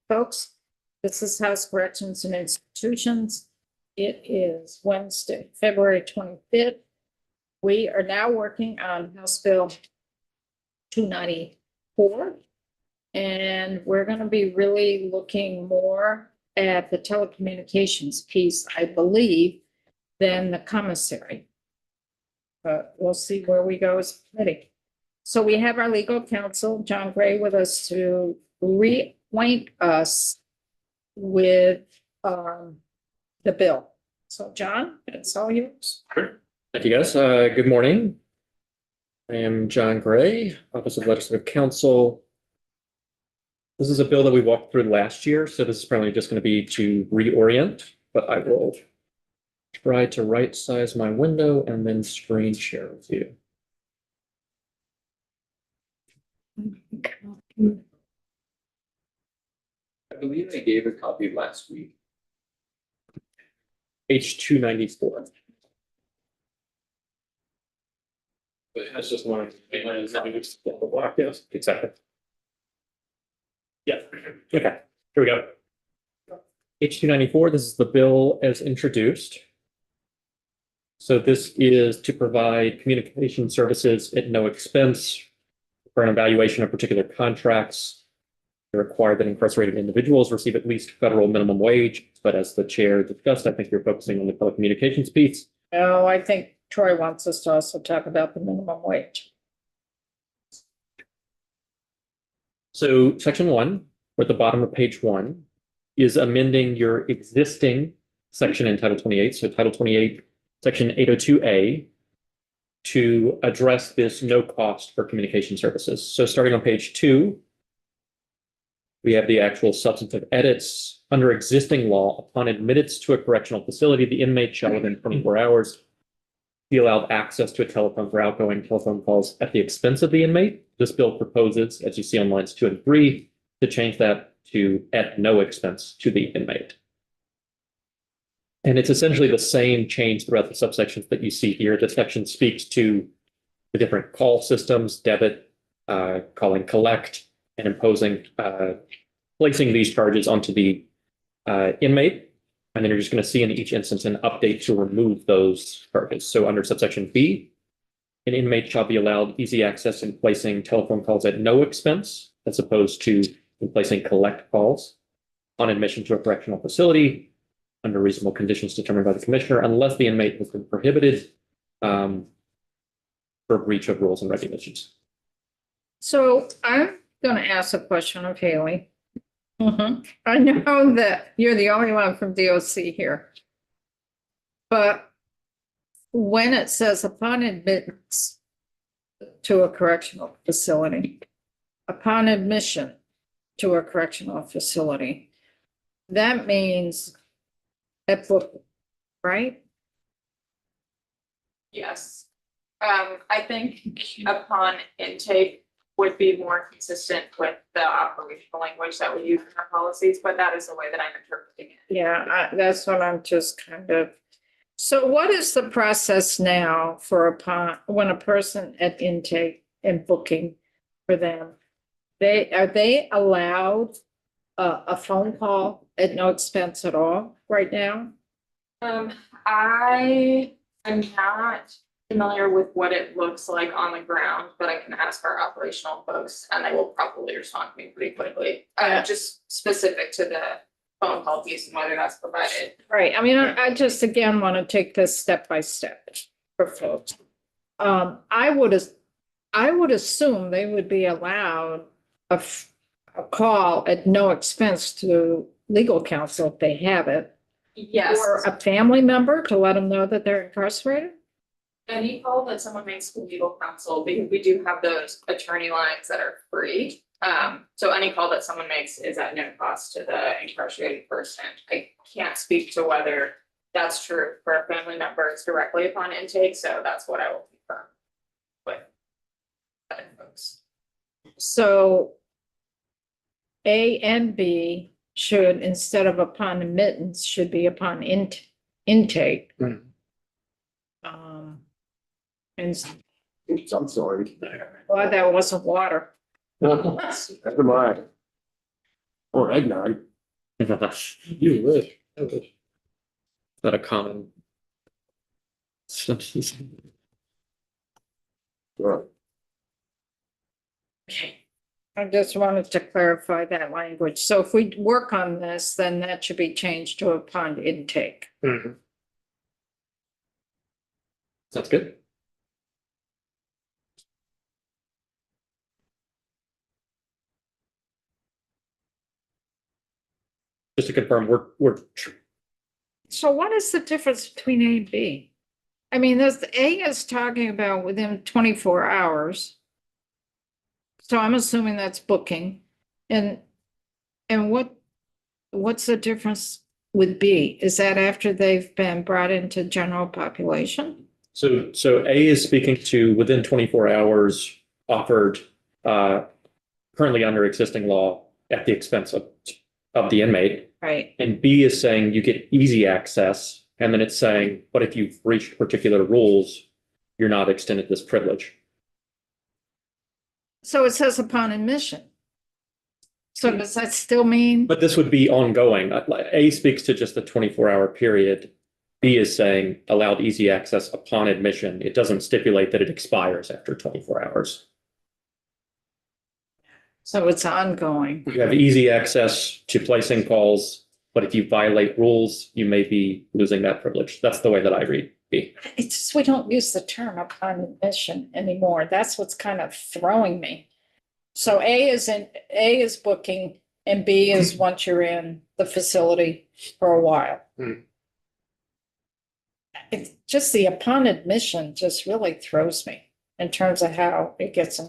folks. This is House Corrections and Institutions. It is Wednesday, February 25th. We are now working on House Bill 294. And we're going to be really looking more at the telecommunications piece, I believe, than the commissary. But we'll see where we go as a committee. So we have our legal counsel, John Gray, with us to reacquaint us with the bill. So John, it's all yours. Thank you, guys. Good morning. I am John Gray, Office of Legislative Counsel. This is a bill that we walked through last year, so this is probably just going to be to reorient, but I will try to right size my window and then screen share with you. I believe I gave a copy last week. H294. But that's just one. Yes, exactly. Yeah, okay, here we go. H294, this is the bill as introduced. So this is to provide communication services at no expense for an evaluation of particular contracts. They require that incarcerated individuals receive at least federal minimum wage, but as the chair discussed, I think you're focusing on the telecommunications piece. Oh, I think Troy wants us to also talk about the minimum wage. So section 1, or at the bottom of page 1, is amending your existing section in Title 28. So Title 28, Section 802A, to address this no cost for communication services. So starting on page 2, we have the actual substantive edits. Under existing law, upon admittance to a correctional facility, the inmate shall within 24 hours be allowed access to a telephone for outgoing telephone calls at the expense of the inmate. This bill proposes, as you see on lines 2 and 3, to change that to at no expense to the inmate. And it's essentially the same change throughout the subsections that you see here. The section speaks to the different call systems, debit, calling collect, and imposing, placing these charges onto the inmate. And then you're just going to see in each instance an update to remove those charges. So under subsection B, an inmate shall be allowed easy access in placing telephone calls at no expense, as opposed to in placing collect calls on admission to a correctional facility under reasonable conditions determined by the commissioner, unless the inmate has been prohibited for breach of rules and regulations. So I'm going to ask a question of Haley. I know that you're the only one from DOC here. But when it says upon admittance to a correctional facility, upon admission to a correctional facility, that means at book, right? Yes. I think upon intake would be more consistent with the operational language that we use in our policies, but that is the way that I'm interpreting it. Yeah, that's what I'm just kind of. So what is the process now for when a person at intake and booking for them? Are they allowed a phone call at no expense at all right now? I am not familiar with what it looks like on the ground, but I can ask our operational folks and they will probably respond to me pretty quickly. Just specific to the phone call piece and whether that's provided. Right. I mean, I just again want to take this step by step for folks. I would assume they would be allowed a call at no expense to legal counsel if they have it. Yes. Or a family member to let them know that they're incarcerated. Any call that someone makes to legal counsel, because we do have those attorney lines that are free. So any call that someone makes is at no cost to the incarcerated person. I can't speak to whether that's true for family members directly upon intake, so that's what I will confirm with other folks. So A and B should, instead of upon admittance, should be upon intake. Mhm. And Oops, I'm sorry. well, that wasn't water. Never mind. Or eggnog. Is You wish. I wish. that a common? Right. Okay. I just wanted to clarify that language. So if we work on this, then that should be changed to upon intake. Sounds good. Just to confirm, So what is the difference between A and B? I mean, this A is talking about within 24 hours. So I'm assuming that's booking. And what's the difference with B? Is that after they've been brought into general population? so A is speaking to within 24 hours offered currently under existing law at the expense of the inmate. Right. And B is saying you get easy access. And then it's saying, but if you've reached particular rules, you're not extended this privilege. So it says upon admission. So does that still mean? But this would be ongoing. A speaks to just the 24-hour period. B is saying allowed easy access upon admission. It doesn't stipulate that it expires after 24 hours. So it's ongoing. You have easy access to placing calls, but if you violate rules, you may be losing that privilege. That's the way that I read B. It's just we don't use the term upon admission anymore. That's what's kind of throwing me. So A is booking and B is once you're in the facility for a while. It's just the upon admission just really throws me in terms of how it gets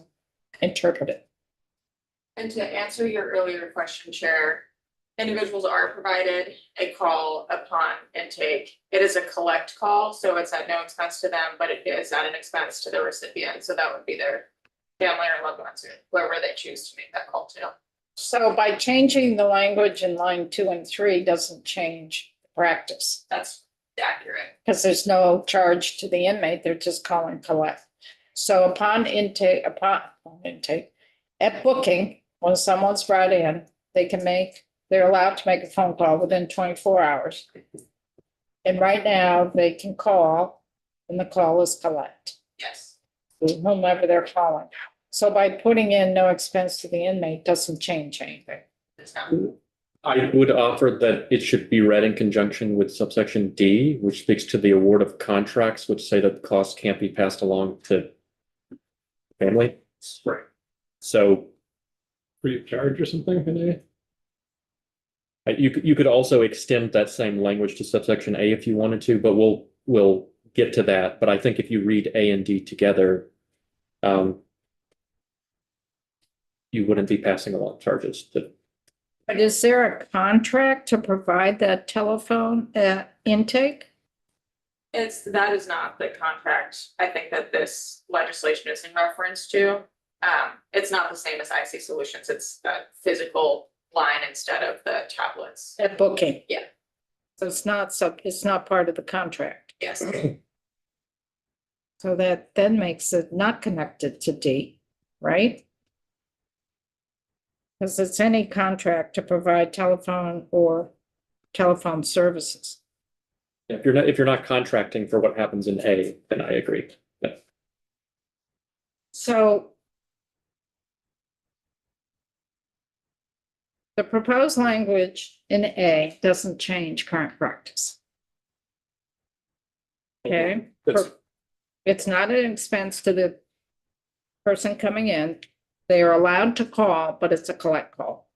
interpreted. And to answer your earlier question, Chair, individuals are provided a call upon intake. It is a collect call, so it's at no expense to them, but it is at an expense to the recipient. So that would be their family or loved ones, or whoever they choose to make that call to. So by changing the language in line 2 and 3 doesn't change the practice. That's accurate. Because there's no charge to the inmate, they're just calling collect. So upon intake, at booking, when someone's brought in, they're allowed to make a phone call within 24 hours. And right now, they can call, and the call is collect, Yes. whomever they're calling. So by putting in no expense to the inmate doesn't change anything. It's not. I would offer that it should be read in conjunction with subsection D, which speaks to the award of contracts, which say that the costs can't be passed along to family. Right. So Free of charge or something, maybe? you could also extend that same language to subsection A if you wanted to, but we'll get to that. But I think if you read A and D together, you wouldn't be passing along charges to. But is there a contract to provide that telephone intake? That is not the contract I think that this legislation is in reference to. It's not the same as IC Solutions. It's a physical line instead of the tablets. At booking? Yeah. So it's not part of the contract. Yes. So that then makes it not connected to D, right? Because it's any contract to provide telephone or telephone services. If you're not contracting for what happens in A, then I agree. Yeah. So the proposed language in A doesn't change current practice. Okay? That's- It's not an expense to the person coming in. They are allowed to call, but it's a collect call.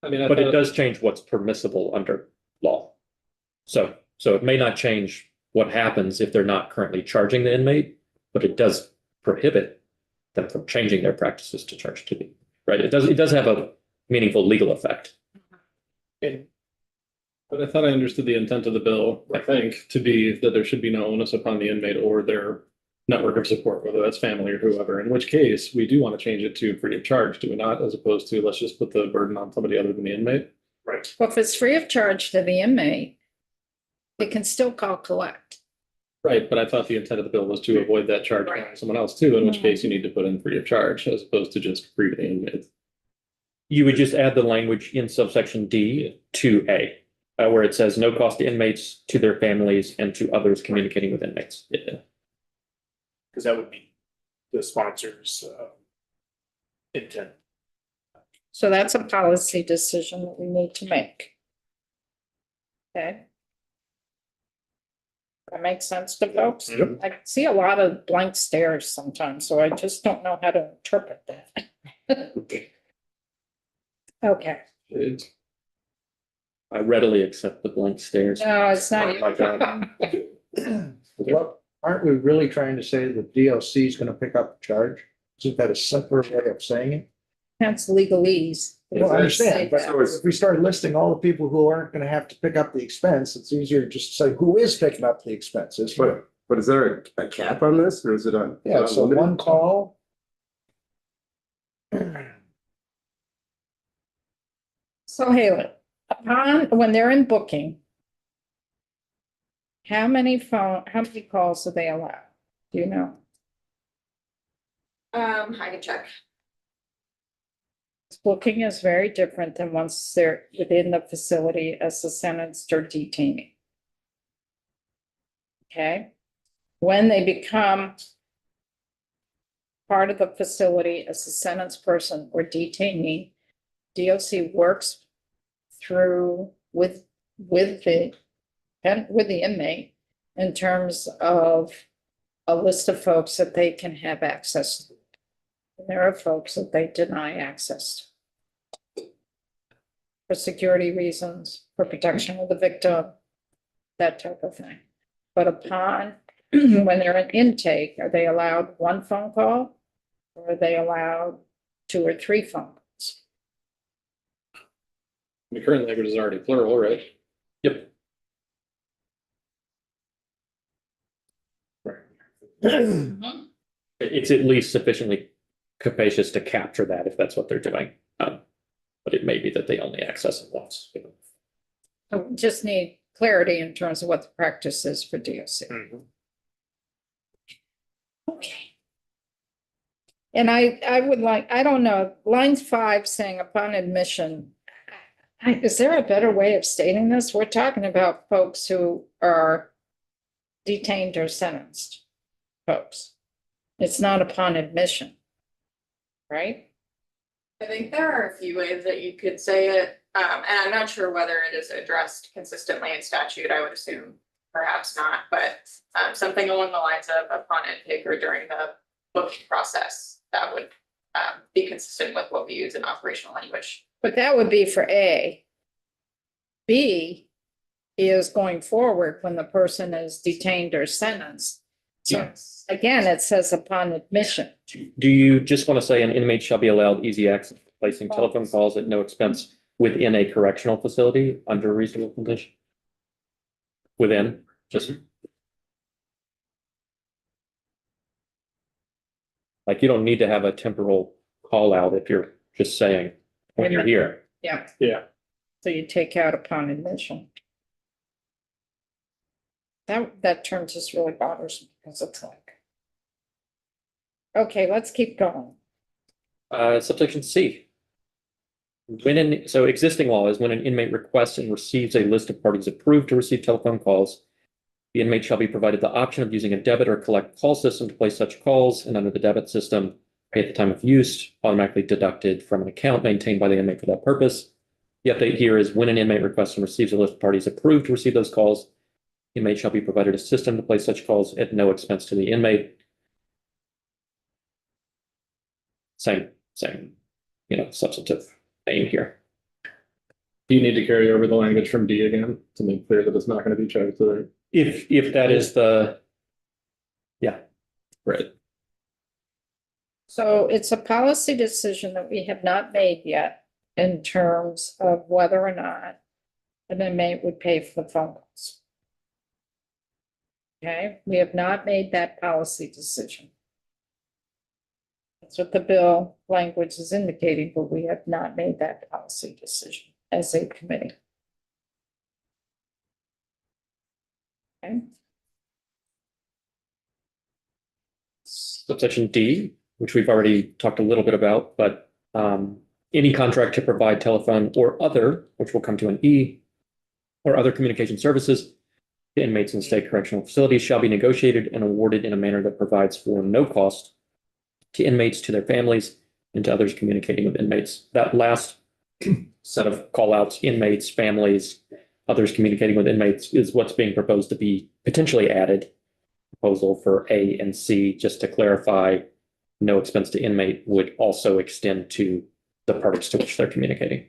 I mean, I But it thought, does change what's permissible under law. So it may not change what happens if they're not currently charging the inmate, but it does prohibit them from changing their practices to charge to the, right? It does have a meaningful legal effect. but I thought I understood the intent of the bill, I think, to be that there should be no onus upon the inmate or their network of support, whether that's family or whoever, in which case we do want to change it to free of charge, do we not? As opposed to let's just put the burden on somebody other than the inmate. Right. Well, if it's free of charge to the inmate, they can still call collect. Right, but I thought the intent of the bill was to avoid that charge on someone else too, in which case you need to put in free of charge as opposed to just free to the inmate. You would just add the language in subsection D to A, where it says no cost to inmates, to their families, and to others communicating with inmates. Yeah. Because that would be the sponsor's intent. So that's a policy decision that we need to make. Okay. That makes sense to folks? Yep. I see a lot of blank stares sometimes, so I just don't know how to interpret that. Okay, I readily accept the blank stares. no, it's not. Oh my God. Well, aren't we really trying to say that DLC is gonna pick up the charge? Isn't that a simpler way of saying it? That's legalese. Well, I understand, but Say if we start listing all the people who aren't gonna have to pick up the expense, it's easier to just say who is picking up the expenses. But is there a cap on this or is it on? Yeah, so unlimited? one call. So Haley, when they're in booking, how many calls do they allow? Do you know? I can check. Booking is very different than once they're within the facility as a sentenced or detainee. Okay? When they become part of the facility as a sentenced person or detainee, DOC works through with the inmate in terms of a list of folks that they can have access to. And there are folks that they deny access to. For security reasons, for protection of the victim, that type of thing. But upon, when they're in intake, are they allowed one phone call? Or are they allowed 2 or 3 phone calls? The current language is already plural, right? Yep. It's at least sufficiently capacious to capture that if that's what they're doing. But it may be that they only access it once. So we just need clarity in terms of what the practice is for DOC. Okay. And I would like, I don't know, line 5 saying upon admission. Is there a better way of stating this? We're talking about folks who are detained or sentenced folks. It's not upon admission. Right? I think there are a few ways that you could say it, and I'm not sure whether it is addressed consistently in statute. I would assume perhaps not, but something along the lines of upon intake or during the booking process, that would be consistent with what we use in operational language. But that would be for A. B is going forward when the person is detained or sentenced. So again, it says upon admission. Do you just want to say an inmate shall be allowed easy access, to placing telephone calls at no expense within a correctional facility under reasonable condition? Within, just. Like you don't need to have a temporal call out if you're just saying when you're here. Yeah. Yeah. So you take out upon admission. That term just really bothers me because it's like. Okay, let's keep going. Subsection C. So existing law is when an inmate requests and receives a list of parties approved to receive telephone calls, the inmate shall be provided the option of using a debit or collect call system to place such calls, and under the debit system, pay at the time of use, automatically deducted from an account maintained by the inmate for that purpose. The update here is when an inmate requests and receives a list of parties approved to receive those calls, the inmate shall be provided a system to place such calls at no expense to the inmate. Same, substantive name here. Do you need to carry over the language from D again to make clear that it's not going to be charged to the? If that is the, yeah, Right. So it's a policy decision that we have not made yet in terms of whether or not an inmate would pay for the phone calls. Okay, we have not made that policy decision. That's what the bill language is indicating, but we have not made that policy decision as a committee. Okay. subsection D, which we've already talked a little bit about, but any contract to provide telephone or other, which will come to an E, or other communication services to inmates in state correctional facilities shall be negotiated and awarded in a manner that provides for no cost to inmates, to their families, and to others communicating with inmates. That last set of call outs, inmates, families, others communicating with inmates, is what's being proposed to be potentially added. Proposal for A and C, just to clarify, no expense to inmate would also extend to the parties to which they're communicating.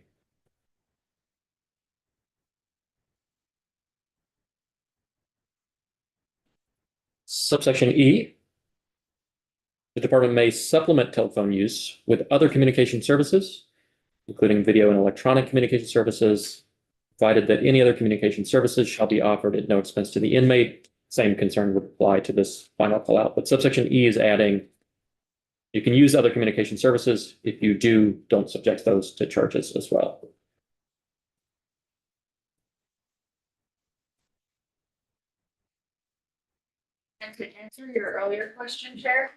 Subsection E. The department may supplement telephone use with other communication services, including video and electronic communication services, provided that any other communication services shall be offered at no expense to the inmate. Same concern would apply to this final call out, but subsection E is adding, you can use other communication services. If you do, don't subject those to charges as well. And to answer your earlier question, Chair,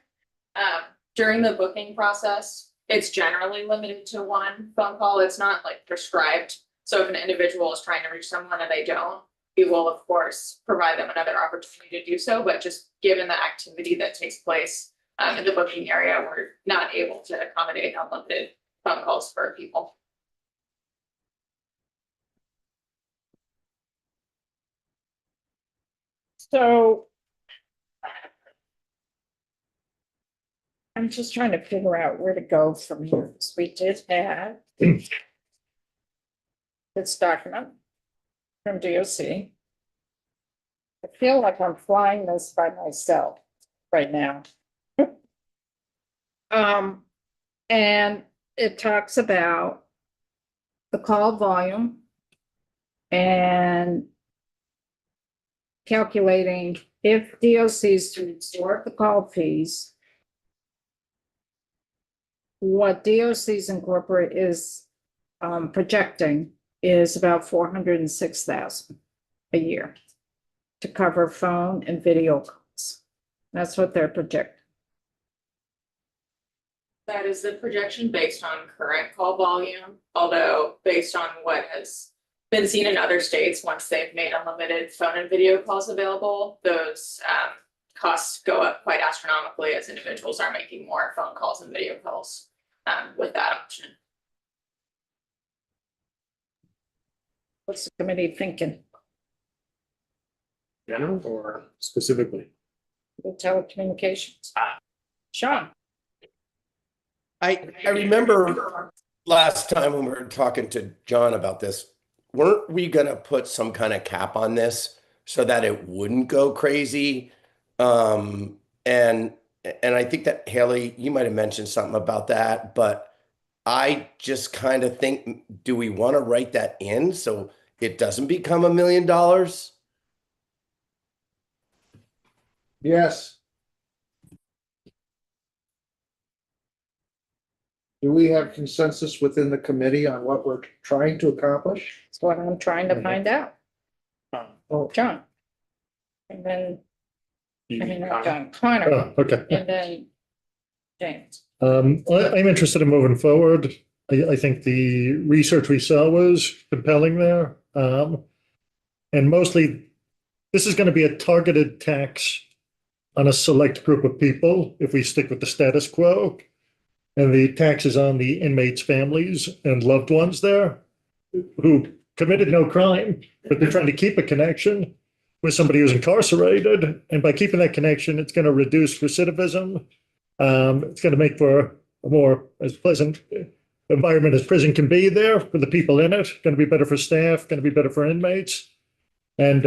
during the booking process, it's generally limited to one phone call. It's not like prescribed. So if an individual is trying to reach someone and they don't, we will of course provide them another opportunity to do so. But just given the activity that takes place in the booking area, we're not able to accommodate unlimited phone calls for people. So I'm just trying to figure out where to go from here. So we did have this document from DOC. I feel like I'm flying this by myself right now. And it talks about the call volume and calculating if DOCs to absorb the call fees. What DOCs Incorporate is projecting is about 406,000 a year to cover phone and video calls. That's what they're projecting. That is the projection based on current call volume, although based on what has been seen in other states, once they've made unlimited phone and video calls available, those costs go up quite astronomically as individuals are making more phone calls and video calls with that option. What's the committee thinking? General or specifically? The telecommunications? Sean? I remember last time when we were talking to John about this, weren't we gonna put some kind of cap on this so that it wouldn't go crazy? And I think that Haley, you might have mentioned something about that, but I just kind of think, do we want to write that in so it doesn't become $1 million? Yes. Do we have consensus within the committee on what we're trying to accomplish? That's what I'm trying to find out. Oh, John? And then, not John, Oh, Connor, okay. and then James. I'm interested in moving forward. I think the research we saw was compelling there. And mostly, this is going to be a targeted tax on a select group of people if we stick with the status quo. And the tax is on the inmates' families and loved ones there who committed no crime, but they're trying to keep a connection with somebody who's incarcerated. And by keeping that connection, it's going to reduce recidivism. It's going to make for a more as pleasant environment as prison can be there for the people in it. Going to be better for staff, going to be better for inmates. And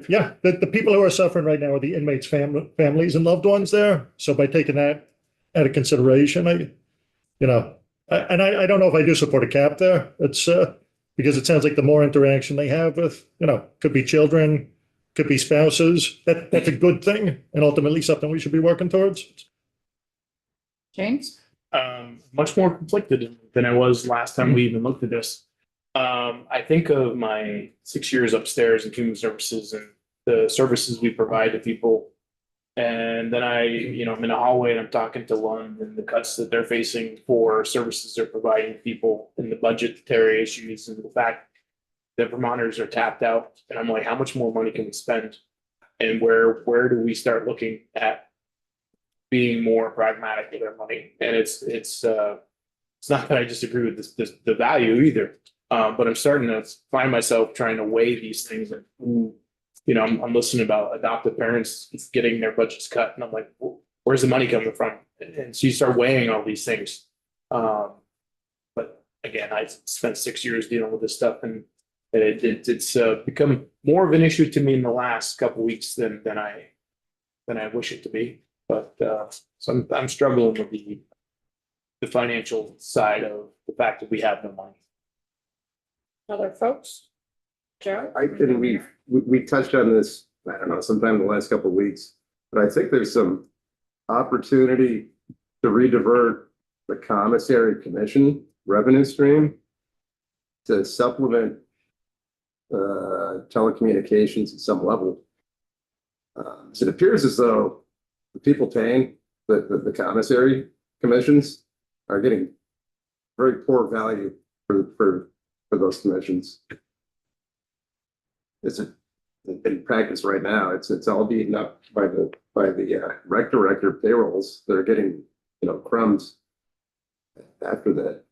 yeah, the people who are suffering right now are the inmates' families and loved ones there. So by taking that into consideration, I don't know if I do support a cap there. It's because it sounds like the more interaction they have with, could be children, could be spouses, that's a good thing and ultimately something we should be working towards. James? Much more conflicted than I was last time we even looked at this. I think of my 6 years upstairs in human services and the services we provide to people And then I'm in a hallway and I'm talking to Lund and the cuts that they're facing for services they're providing people and the budgetary issues and the fact that Vermonters are tapped out. And I'm like, how much more money can we spend? And where do we start looking at being more pragmatic with our money? And it's not that I disagree with the value either. But I'm starting to find myself trying to weigh these things. And, I'm listening about adoptive parents getting their budgets cut, and I'm like, where's the money coming from? And so you start weighing all these things. But again, I spent 6 years dealing with this stuff, and it's become more of an issue to me in the last couple of weeks than I wish it to be. But so I'm struggling with the financial side of the fact that we have no money. Other folks? Joe? I think we touched on this, I don't know, sometime in the last couple of weeks, but I think there's some opportunity to redivert the commissary commission revenue stream to supplement telecommunications at some level. So it appears as though the people paying the commissary commissions are getting very poor value for those commissions. It's in practice right now. It's all beaten up by the rec director payrolls. They're getting crumbs after that.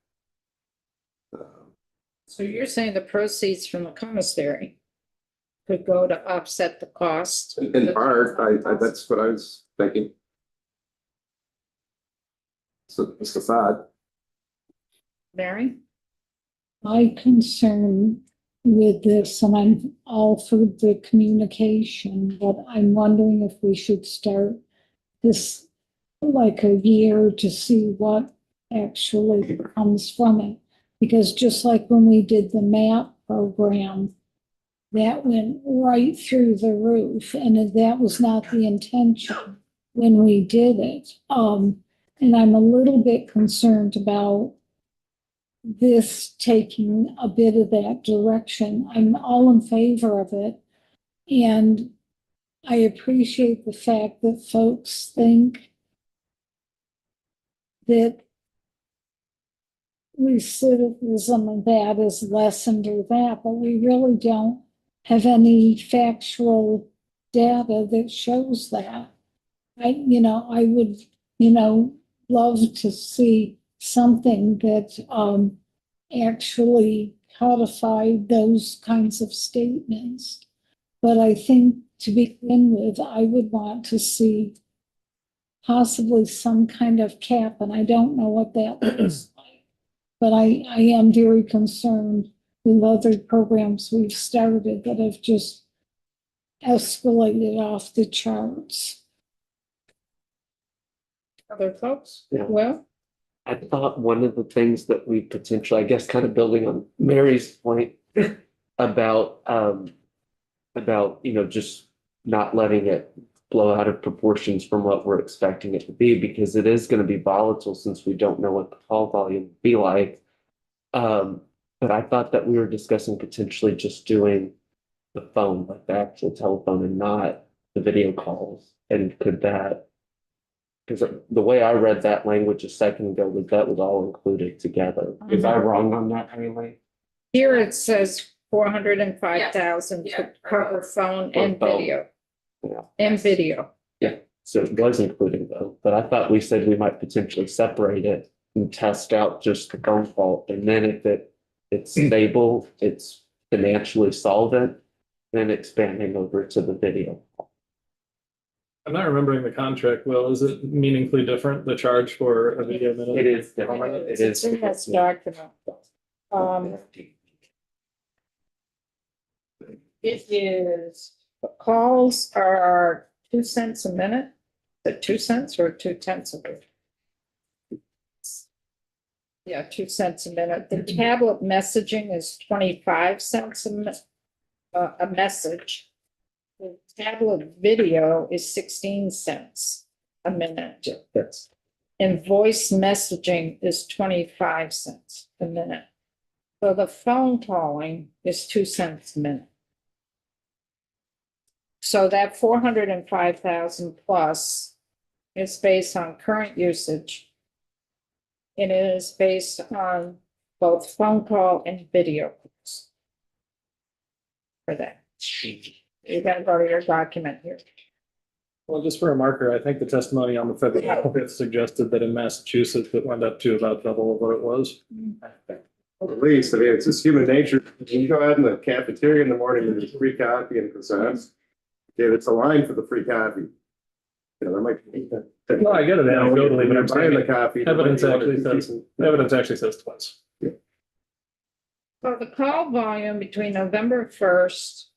So you're saying the proceeds from the commissary could go to offset the cost? In part, I that's what I was thinking. So it's the thought. Mary? My concern with this, and I'm all for the communication, but I'm wondering if we should start this like a year to see what actually comes from it. Because just like when we did the MAP program, that went right through the roof, and that was not the intention when we did it. And I'm a little bit concerned about this taking a bit of that direction. I'm all in favor of it. And I appreciate the fact that folks think that recidivism and that is lessened or that, but we really don't have any factual data that shows that. I would, love to see something that actually codified those kinds of statements. But I think to begin with, I would want to see possibly some kind of cap, and I don't know what that looks like. But I am very concerned with other programs we've started that have just escalated off the charts. Other folks? Yeah. Well, I thought one of the things that we potentially, I guess, kind of building on Mary's point about, just not letting it blow out of proportions from what we're expecting it to be, because it is going to be volatile since we don't know what the call volume will be like. But I thought that we were discussing potentially just doing the phone, like the actual telephone, and not the video calls. And could that, because the way I read that language a second ago was that was all included together. Is I wrong on that, Haley? here it says 405,000 Yes. to cover phone For and phone. video. Yeah. And video. So it was including both, but I thought we said we might potentially separate it and test out just the phone call. And then if it's stable, it's financially solvent, then expanding over to the video. I'm not remembering the contract. Well, is it meaningfully different, the charge for a video minute? It is different. It It's is. in this document. It is, the calls are 2 cents a minute. Is it 2 cents or 2/10 of it? Yeah, 2 cents a minute. The tablet messaging is 25 cents a message. The tablet video is 16 cents a minute. That's And voice messaging is 25 cents a minute. So the phone calling is 2 cents a minute. So that 405,000 plus is based on current usage. And it is based on both phone call and video calls. For that. You gotta go to your document here. Well, just for a marker, I think the testimony on the February 5th suggested that in Massachusetts, it went up to about double of what it was. At least, I mean, it's just human nature. You go out in the cafeteria in the morning and there's free coffee and croissants. If it's a line for the free coffee. You know, there might be. No, I get it anecdotally, but I'm Buying the saying coffee. evidence actually says twice. So the call volume between November 1st,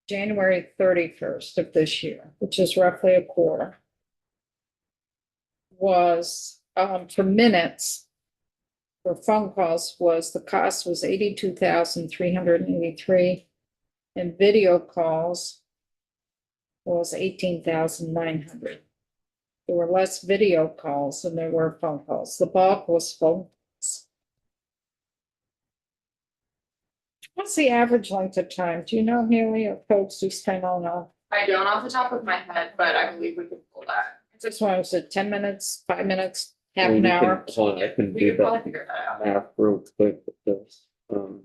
January 31st of this year, which is roughly a quarter, was for minutes. For phone calls was the cost was 82,383, and video calls was 18,900. There were less video calls than there were phone calls. The bulk was phone calls. What's the average length of time? Do you know, Haley, or folks who spend all now? I don't off the top of my head, but I believe we could pull that. This one was it 10 minutes, 5 minutes, half We an can- hour? Hold on, I can We do could probably that figure that out. math real quick with this. Well,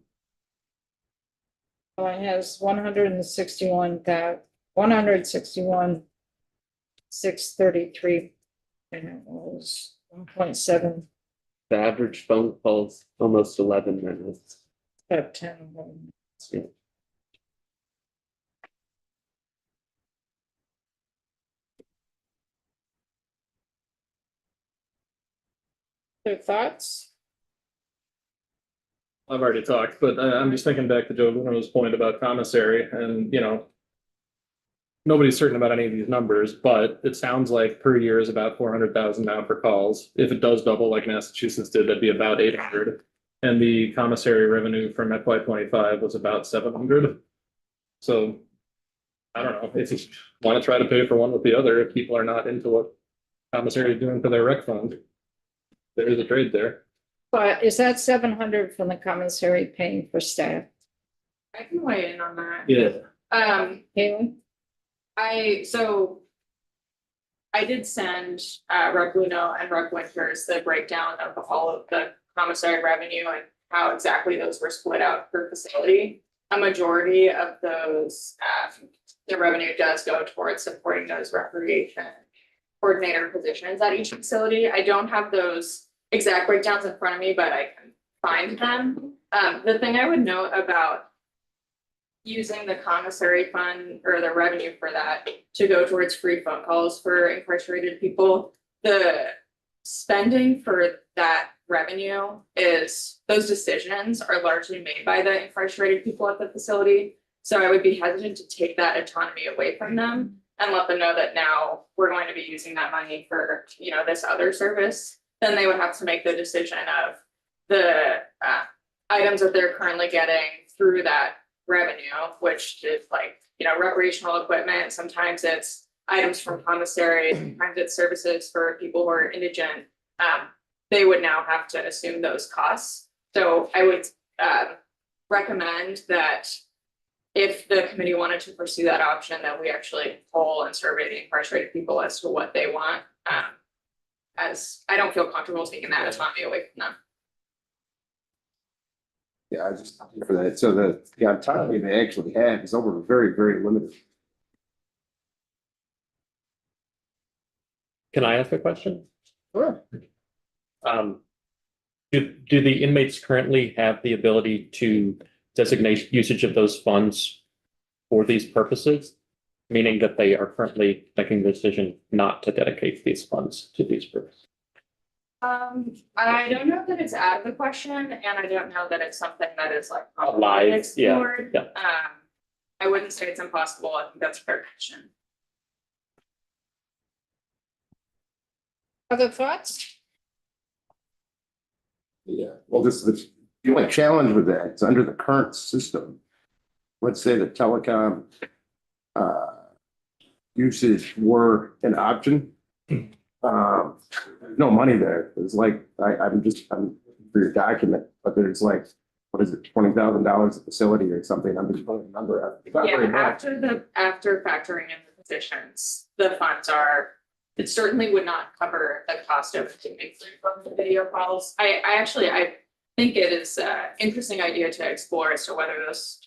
it has 161,633, and it was 1.7, The average phone call's almost 11 minutes. about 10. 11. Yeah. Their thoughts? I've already talked, but I'm just thinking back to Joe Bruno's point about commissary and, you know, nobody's certain about any of these numbers, but it sounds like per year is about 400,000 now for calls. If it does double like Massachusetts did, that'd be about 800. And the commissary revenue from FY 25 was about 700. So I don't know, if you want to try to pay for one with the other, if people are not into what commissary is doing for their rec fund, there is a trade there. But is that 700 from the commissary paying for staff? I can weigh in on that. Yeah. Haley? I did send Rec Luno and Rec Winters the breakdown of all of the commissary revenue and how exactly those were split out per facility. A majority of those, the revenue does go towards supporting those recreation coordinator positions at each facility. I don't have those exact breakdowns in front of me, but I can find them. The thing I would note about using the commissary fund or the revenue for that to go towards free phone calls for incarcerated people, the spending for that revenue is, those decisions are largely made by the incarcerated people at the facility. So I would be hesitant to take that autonomy away from them and let them know that now we're going to be using that money for, you know, this other service. Then they would have to make the decision of the items that they're currently getting through that revenue, which is like, you know, recreational equipment. Sometimes it's items from commissary, sometimes it's services for people who are indigent. They would now have to assume those costs. So I would recommend that if the committee wanted to pursue that option, that we actually poll and survey the incarcerated people as to what they want. As I don't feel comfortable taking that autonomy away from them. Yeah, I just for that. So the autonomy they actually have is over very, very limited. Can I ask a question? Sure. Do the inmates currently have the ability to designate usage of those funds for these purposes? Meaning that they are currently making the decision not to dedicate these funds to these purposes? I don't know that it's out of the question, and I don't know that it's something that is like Live, yeah, explored. yeah. I wouldn't say it's impossible. I think that's a fair question. Other thoughts? Yeah, well, the only challenge with that is under the current system. Let's say the telecom usage were an option. There's no money there. It's like, I'm for your document, but there's like what is it, $20,000 a facility or something? I'm just pulling a number out. It's not very Yeah, much. after factoring in the positions, the funds are, it certainly would not cover the cost of doing from the video calls. I think it is an interesting idea to explore as to whether those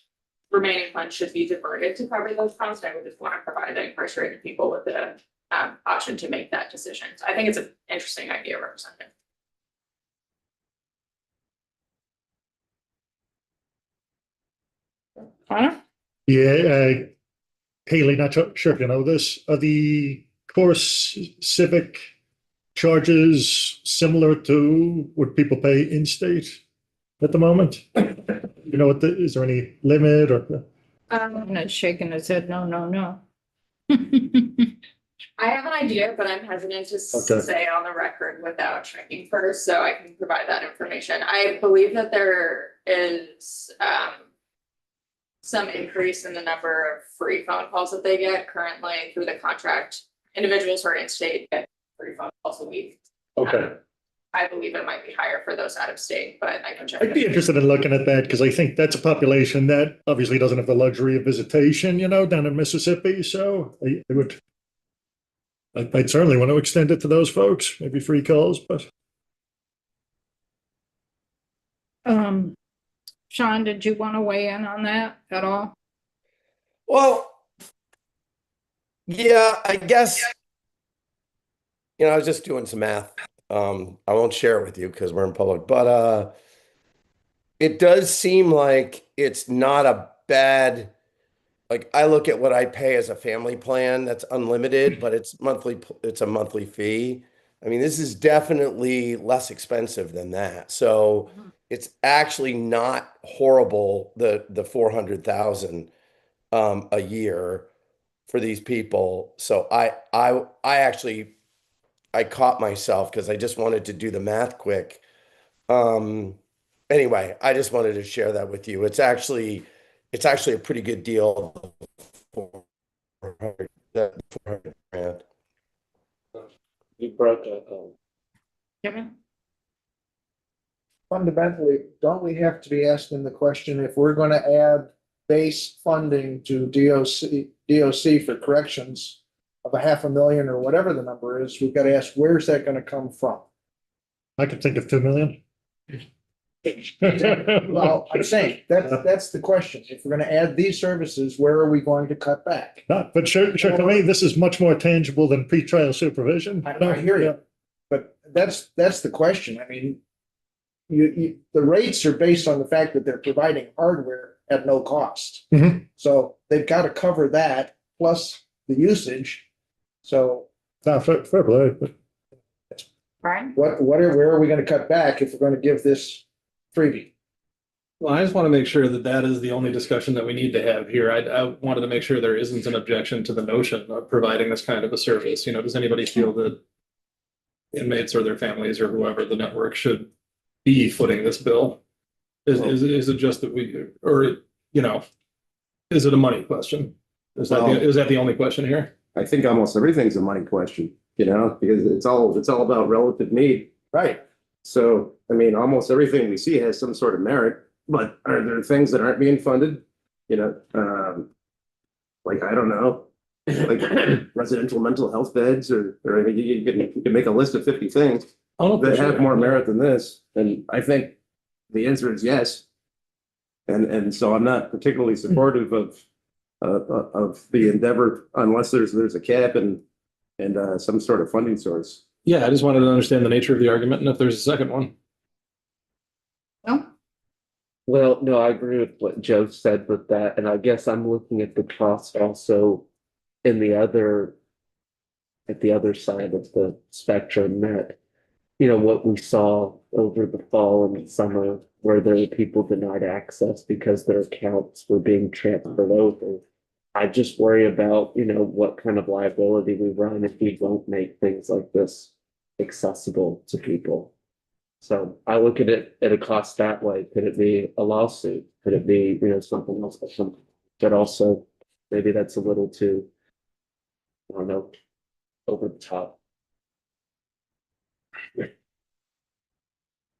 remaining funds should be diverted to cover those costs. I would just want to provide the incarcerated people with the option to make that decision. So I think it's an interesting idea, Representative. Connor? Yeah, Haley, not sure if you know this, are the course civic charges similar to what people pay in-state at the moment? You know, is there any limit or? I'm not shaking his head, no, no, no. I have an idea, but I'm hesitant to Okay. say on the record without checking first, so I can provide that information. I believe that there is some increase in the number of free phone calls that they get currently through the contract. Individuals who are in state get free phone calls a week. Okay. I believe it might be higher for those out of state, but I can check. I'd be interested in looking at that because I think that's a population that obviously doesn't have the luxury of visitation, you know, down in Mississippi. So I'd certainly want to extend it to those folks, maybe free calls, but. Sean, did you want to weigh in on that at all? Well, yeah, I guess, I was just doing some math. I won't share it with you because we're in public, but it does seem like it's not a bad, like I look at what I pay as a family plan that's unlimited, but it's a monthly fee. I mean, this is definitely less expensive than that. So it's actually not horrible, the 400,000 a year for these people. So I actually caught myself because I just wanted to do the math quick. Anyway, I just wanted to share that with you. It's actually a pretty good deal. 400 grand. You broke it. Kevin? Fundamentally, don't we have to be asking the question if we're gonna add base funding to DOC for corrections of $500,000 or whatever the number is, we've got to ask, where's that gonna come from? I could think of 2 million. Well, I'm saying, that's the question. If we're gonna add these services, where are we going to cut back? But sure, to me, this is much more tangible than pretrial supervision. I hear you, but that's the question. I mean, the rates are based on the fact that they're providing hardware at no cost. Mhm. So they've got to cover that plus the usage. So Fair play. But Brian? where are we gonna cut back if we're gonna give this freebie? Well, I just want to make sure that that is the only discussion that we need to have here. I wanted to make sure there isn't an objection to the notion of providing this kind of a service. Does anybody feel that inmates or their families or whoever the network should be footing this bill? Is it just that is it a money question? Is that the only question here? I think almost everything's a money question, because it's all about relative need. Right. So, I mean, almost everything we see has some sort of merit, but are there things that aren't being funded? Like, I don't know, like residential mental health beds or I mean, you can make a list of 50 things that have more merit than this. And I think the answer is yes. And so I'm not particularly supportive of the endeavor unless there's a cap and some sort of funding source. Yeah, I just wanted to understand the nature of the argument and if there's a second one. No? Well, no, I agree with what Joe said with that, and I guess I'm looking at the cost also at the other side of the spectrum that, what we saw over the fall and the summer where there were people denied access because their accounts were being transferred over. I just worry about, what kind of liability we run if we don't make things like this accessible to people. So I look at it at a cost that way. Could it be a lawsuit? Could it be, something else? But also maybe that's a little too, I don't know, over the top.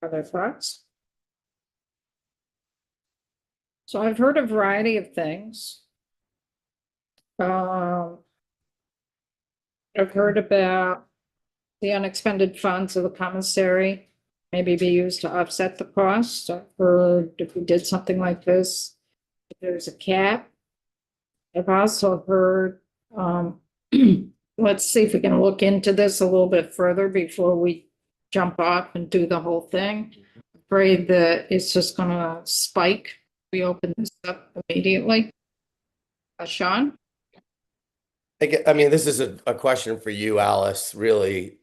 Other thoughts? So I've heard a variety of things. I've heard about the unexpended funds of the commissary maybe be used to offset the cost. I've heard if we did something like this, there's a cap. I've also heard, let's see if we can look into this a little bit further before we jump off and do the whole thing. Afraid that it's just gonna spike. We open this up immediately. Sean? I mean, this is a question for you, Alice, really.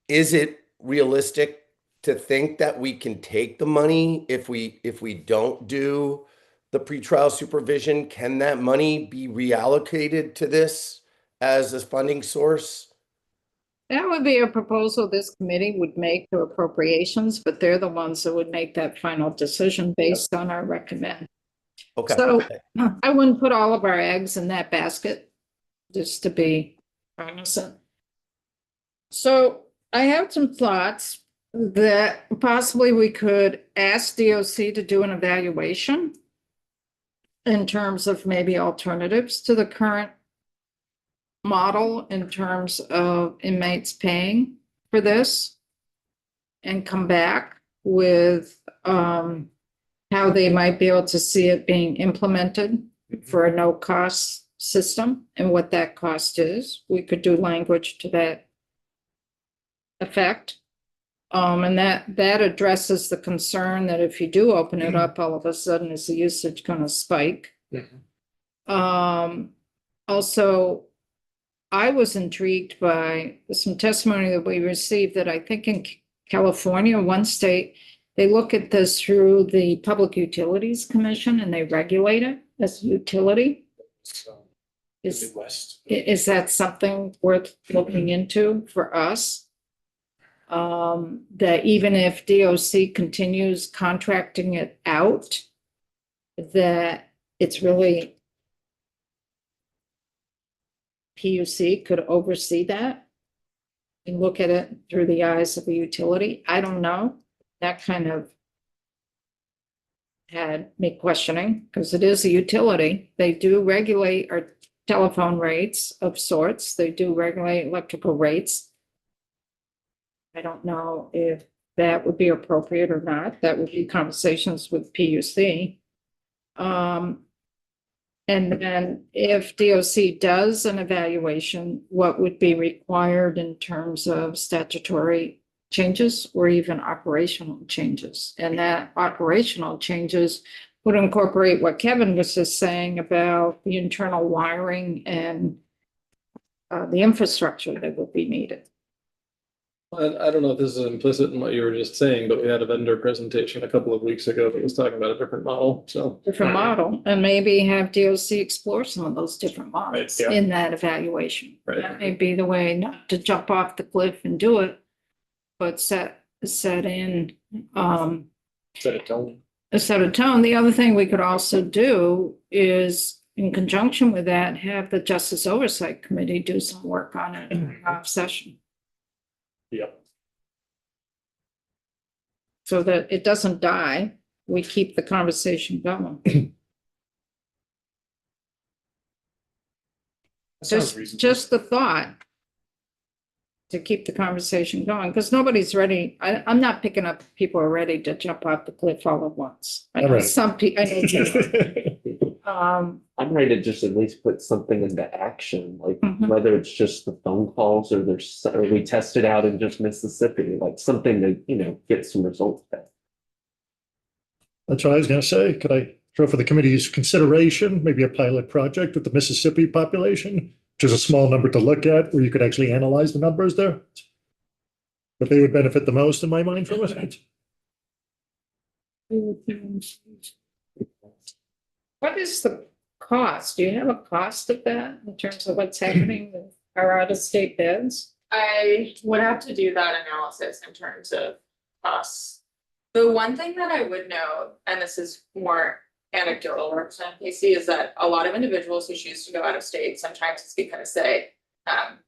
Is it realistic to think that we can take the money if we don't do the pretrial supervision? Can that money be reallocated to this as a funding source? That would be a proposal this committee would make to appropriations, but they're the ones that would make that final decision based on our recommend. Okay. So I wouldn't put all of our eggs in that basket, just to be cognizant. So I have some thoughts that possibly we could ask DOC to do an evaluation in terms of maybe alternatives to the current model in terms of inmates paying for this and come back with how they might be able to see it being implemented for a no-cost system and what that cost is. We could do language to that effect. And that addresses the concern that if you do open it up, all of a sudden is the usage going to spike? Also, I was intrigued by some testimony that we received that I think in California, one state, they look at this through the Public Utilities Commission and they regulate it as a utility. Is that something worth looking into for us? That even if DOC continues contracting it out, that it's really PUC could oversee that and look at it through the eyes of a utility. I don't know. That kind of had me questioning because it is a utility. They do regulate our telephone rates of sorts. They do regulate electrical rates. I don't know if that would be appropriate or not. That would be conversations with PUC. And then if DOC does an evaluation, what would be required in terms of statutory changes or even operational changes? And that operational changes would incorporate what Kevin was just saying about the internal wiring and the infrastructure that would be needed. I don't know if this is implicit in what you were just saying, but we had a vendor presentation a couple of weeks ago that was talking about a different model, so. Different model, and maybe have DOC explore some of those different models Right, yeah. in that evaluation. Right. That may be the way not to jump off the cliff and do it, but set in, Set a tone. set a tone. The other thing we could also do is, in conjunction with that, have the Justice Oversight Committee do some work on it in off session. Yep. So that it doesn't die, we keep the conversation going. That sounds reasonable. Just the thought to keep the conversation going, because nobody's ready. I'm not picking up people who are ready to jump off the cliff all at once. I know All right. some people, I'm ready to just at least put something into action, like Mhm. whether it's just the phone calls or or we test it out in just Mississippi, like something to, get some results back. That's what I was gonna say. Could I throw for the committee's consideration, maybe a pilot project with the Mississippi population, which is a small number to look at, where you could actually analyze the numbers there? But they would benefit the most in my mind from it. what is the cost? Do you have a cost of that in terms of what's happening with our out-of-state beds? I would have to do that analysis in terms of costs. The one thing that I would note, and this is more anecdotal representative Casey, is that a lot of individuals who choose to go out of state, sometimes it's because they have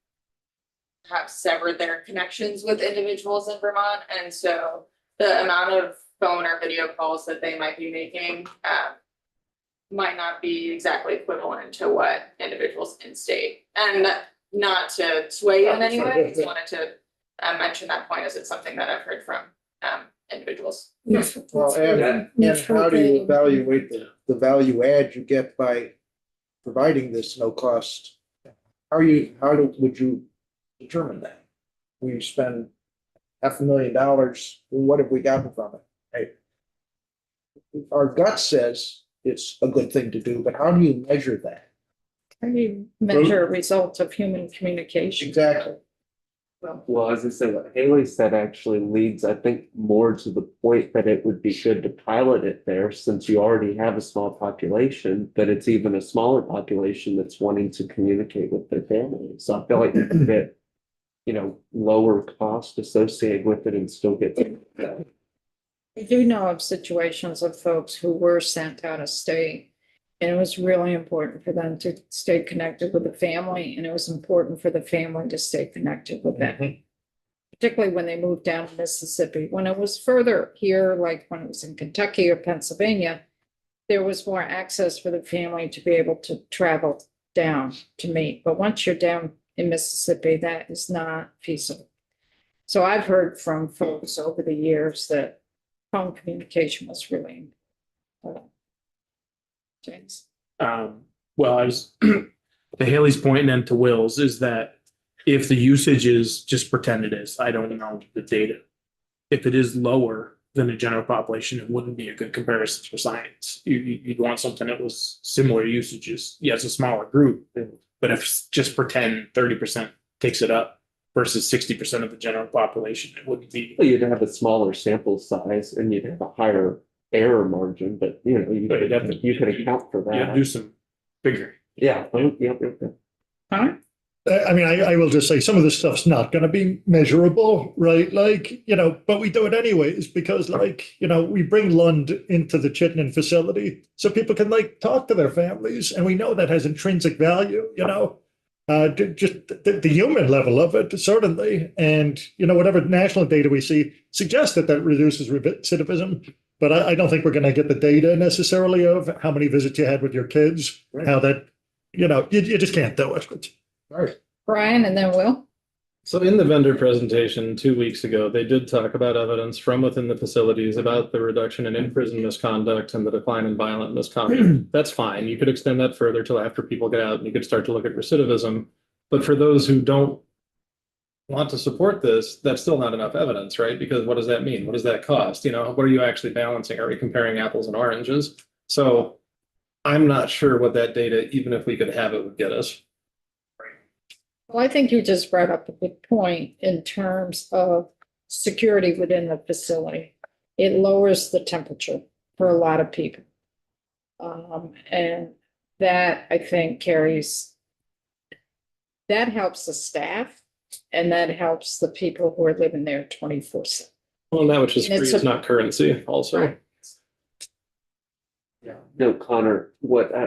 severed their connections with individuals in Vermont. And so the amount of phone or video calls that they might be making, might not be exactly equivalent to what individuals in state. And not to sway in any way, just wanted to mention that point as it's something that I've heard from individuals. Well, and how do you evaluate the value add you get by providing this no cost? Would you determine that? We spend $500,000, what have we gotten from it? Right? Our gut says it's a good thing to do, but how do you measure that? How do you measure results of human communication? Exactly. Well, as I said, what Haley said actually leads, I think, more to the point that it would be good to pilot it there since you already have a small population, but it's even a smaller population that's wanting to communicate with their families. So I feel like you can get, lower cost associated with it and still get. We do know of situations of folks who were sent out of state. And it was really important for them to stay connected with the family, and it was important for the family to stay connected with them. Particularly when they moved down to Mississippi. When it was further here, like when it was in Kentucky or Pennsylvania, there was more access for the family to be able to travel down to meet. But once you're down in Mississippi, that is not feasible. So I've heard from folks over the years that phone communication was really important. James. Well, I was, to Haley's point and to Will's is that if the usage is just pretend it is, I don't know the data. If it is lower than the general population, it wouldn't be a good comparison for science. You'd want something that was similar usages. Yes, a smaller group, but if just pretend 30% takes it up versus 60% of the general population, it wouldn't be. Well, you'd have a smaller sample size and you'd have a higher error margin, but you could account for Yeah, that. do some figuring. Yeah. Yep. Huh? I mean, I will just say some of this stuff's not going to be measurable, right? Like, but we do it anyways because we bring Lund into the Chittenden facility so people can talk to their families. And we know that has intrinsic value, just the human level of it, certainly. And, whatever national data we see suggests that reduces recidivism. But I don't think we're going to get the data necessarily of how many visits you had with your kids, how that, you just can't do it. Right. Brian and then Will. So in the vendor presentation 2 weeks ago, they did talk about evidence from within the facilities about the reduction in in-prison misconduct and the decline in violent misconduct. That's fine. You could extend that further till after people get out and you could start to look at recidivism. But for those who don't want to support this, that's still not enough evidence, right? Because what does that mean? What does that cost? What are you actually balancing? Are we comparing apples and oranges? So I'm not sure what that data, even if we could have it, would get us. Well, I think you just brought up a good point in terms of security within the facility. It lowers the temperature for a lot of people. And that I think that helps the staff and that helps the people who are living there 24/7. Well, that which is And free it's is not currency also. Right. Yeah. No, Connor,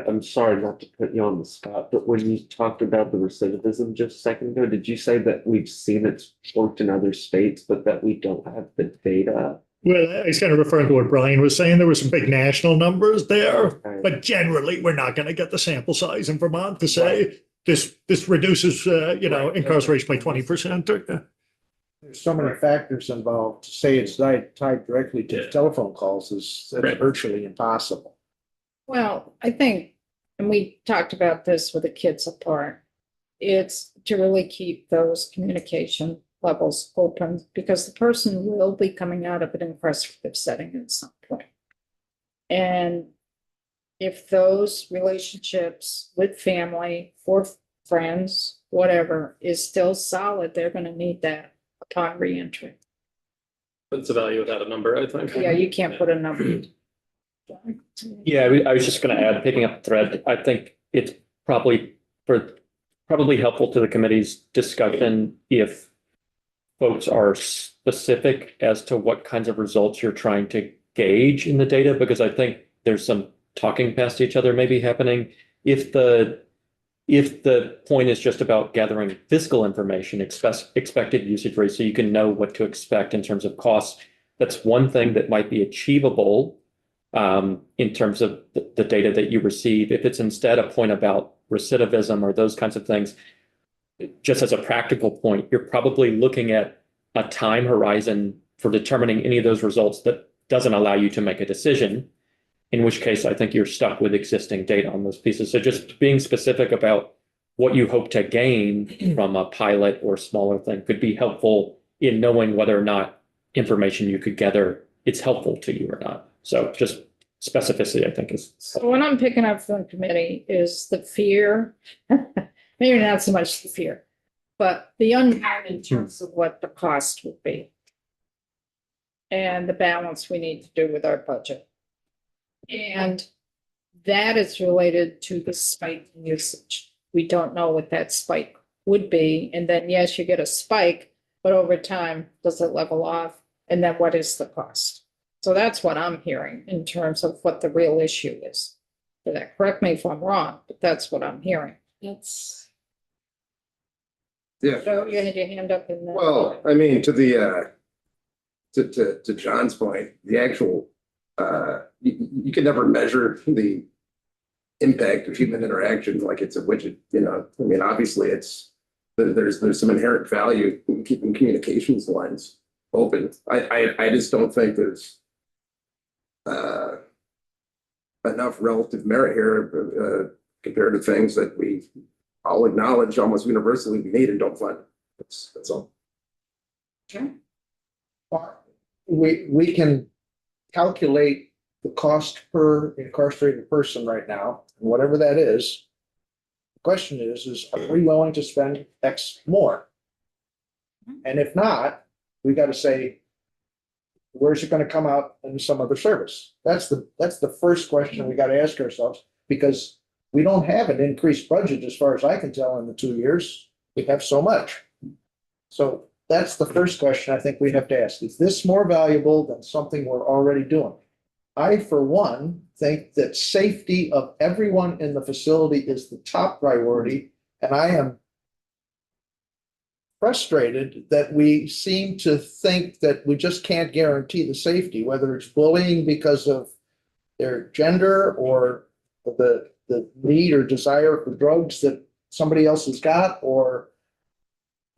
I'm sorry not to put you on the spot, but when you talked about the recidivism just a second ago, did you say that we've seen it worked in other states, but that we don't have the data? Well, I was kind of referring to what Brian was saying. There were some big national numbers there, Okay. but generally we're not going to get the sample size in Vermont to say this reduces, incarceration by 20%. There's so many factors involved. To say it's tied directly to telephone calls is Right. virtually impossible. Well, I think, and we talked about this with the kids apart, it's to really keep those communication levels open because the person will be coming out of an incarcerative setting at some point. And if those relationships with family or friends, whatever, is still solid, they're going to need that upon reentry. It's a value without a number, I think. Yeah, you can't put a number. Yeah, I was just going to add, picking up the thread, I think it's probably helpful to the committee's discussion if folks are specific as to what kinds of results you're trying to gauge in the data, because I think there's some talking past each other maybe happening. If the point is just about gathering physical information, expected usage rates, so you can know what to expect in terms of costs, that's one thing that might be achievable in terms of the data that you receive. If it's instead a point about recidivism or those kinds of things, just as a practical point, you're probably looking at a time horizon for determining any of those results that doesn't allow you to make a decision, in which case I think you're stuck with existing data on those pieces. So just being specific about what you hope to gain from a pilot or smaller thing could be helpful in knowing whether or not information you could gather it's helpful to you or not. So just specificity, I think, is. So what I'm picking up from committee is the fear, maybe not so much the fear, but the unknown in terms of what the cost would be. And the balance we need to do with our budget. And that is related to the spike in usage. We don't know what that spike would be. And then, yes, you get a spike, but over time, does it level off? And then what is the cost? So that's what I'm hearing in terms of what the real issue is. For that, correct me if I'm wrong, but that's what I'm hearing. That's. Yeah. So you had your hand up in the. Well, I mean, to the, to John's point, the actual, you can never measure the impact of human interaction like it's a widget, you know. I mean, obviously there's some inherent value in keeping communications lines open. I just don't think there's enough relative merit here compared to things that we all acknowledge almost universally we need and don't fund. That's all. Okay. We can calculate the cost per incarcerated person right now, and whatever that is. The question is are we willing to spend X more? And if not, we got to say, where's it going to come out in some other service? That's the first question we got to ask ourselves, because we don't have an increased budget as far as I can tell in the 2 years. We have so much. So that's the first question I think we have to ask. Is this more valuable than something we're already doing? I, for one, think that safety of everyone in the facility is the top priority, and I am frustrated that we seem to think that we just can't guarantee the safety, whether it's bullying because of their gender or the need or desire for drugs that somebody else has got, or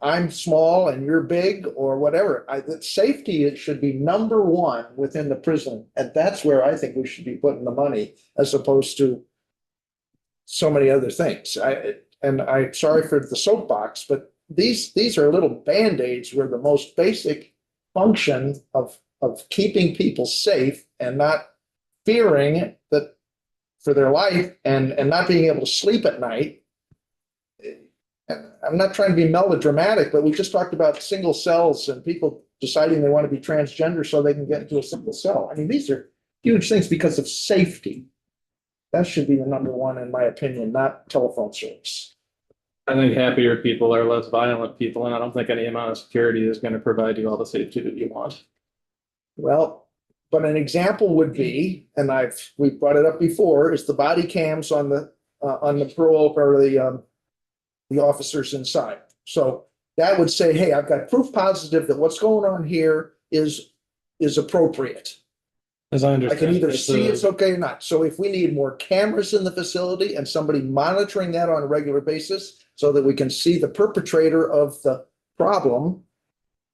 I'm small and you're big, or whatever. That safety, it should be number one within the prison. And that's where I think we should be putting the money, as opposed to so many other things. I'm sorry for the soapbox, but these are little Band-Aids where the most basic function of keeping people safe and not fearing that for their life and not being able to sleep at night. And I'm not trying to be melodramatic, but we just talked about single cells and people deciding they want to be transgender so they can get into a single cell. I mean, these are huge things because of safety. That should be the number one, in my opinion, not telephone service. I think happier people are less violent people, and I don't think any amount of security is going to provide you all the safety that you want. Well, but an example would be, and we've brought it up before, is the body cams on the parole or the officers inside. So that would say, hey, I've got proof positive that what's going on here is appropriate. As I I understand. can either see it's okay or not. So if we need more cameras in the facility and somebody monitoring that on a regular basis so that we can see the perpetrator of the problem,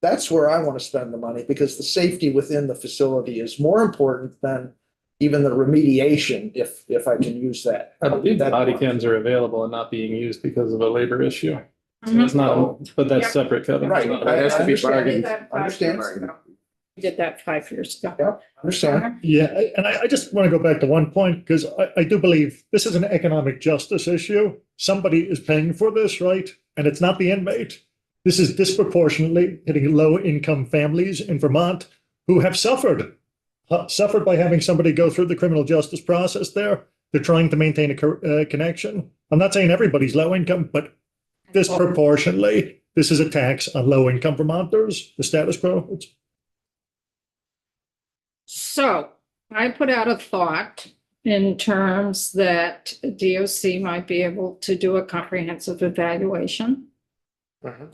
that's where I want to spend the money, because the safety within the facility is more important than even the remediation, if I can use that. I believe that body much. cams are available and not being used because of a labor issue. So Mhm. it's not, but that's Yep. separate, Kevin. Right. It has to be understand. bargained. Understand. We did that 5 years ago. Yeah, understand. Yeah, and I just want to go back to one point, because I do believe this is an economic justice issue. Somebody is paying for this, right? And it's not the inmate. This is disproportionately hitting low-income families in Vermont who have suffered by having somebody go through the criminal justice process there. They're trying to maintain a connection. I'm not saying everybody's low income, but disproportionately, this is a tax on low-income Vermonters, the status quo. So I put out a thought in terms that DOC might be able to do a comprehensive evaluation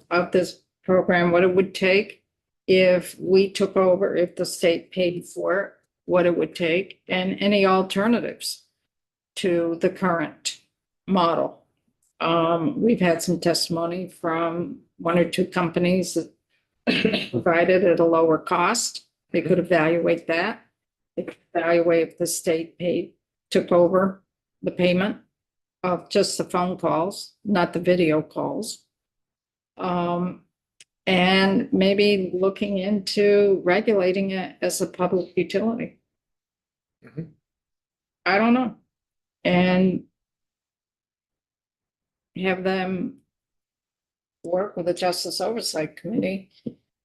of this program, what it would take if we took over, if the state paid for it, what it would take, and any alternatives to the current model. We've had some testimony from one or two companies that provided at a lower cost. They could evaluate that. They could evaluate if the state took over the payment of just the phone calls, not the video calls. And maybe looking into regulating it as a public utility. Mhm. I don't know. And have them work with the Justice Oversight Committee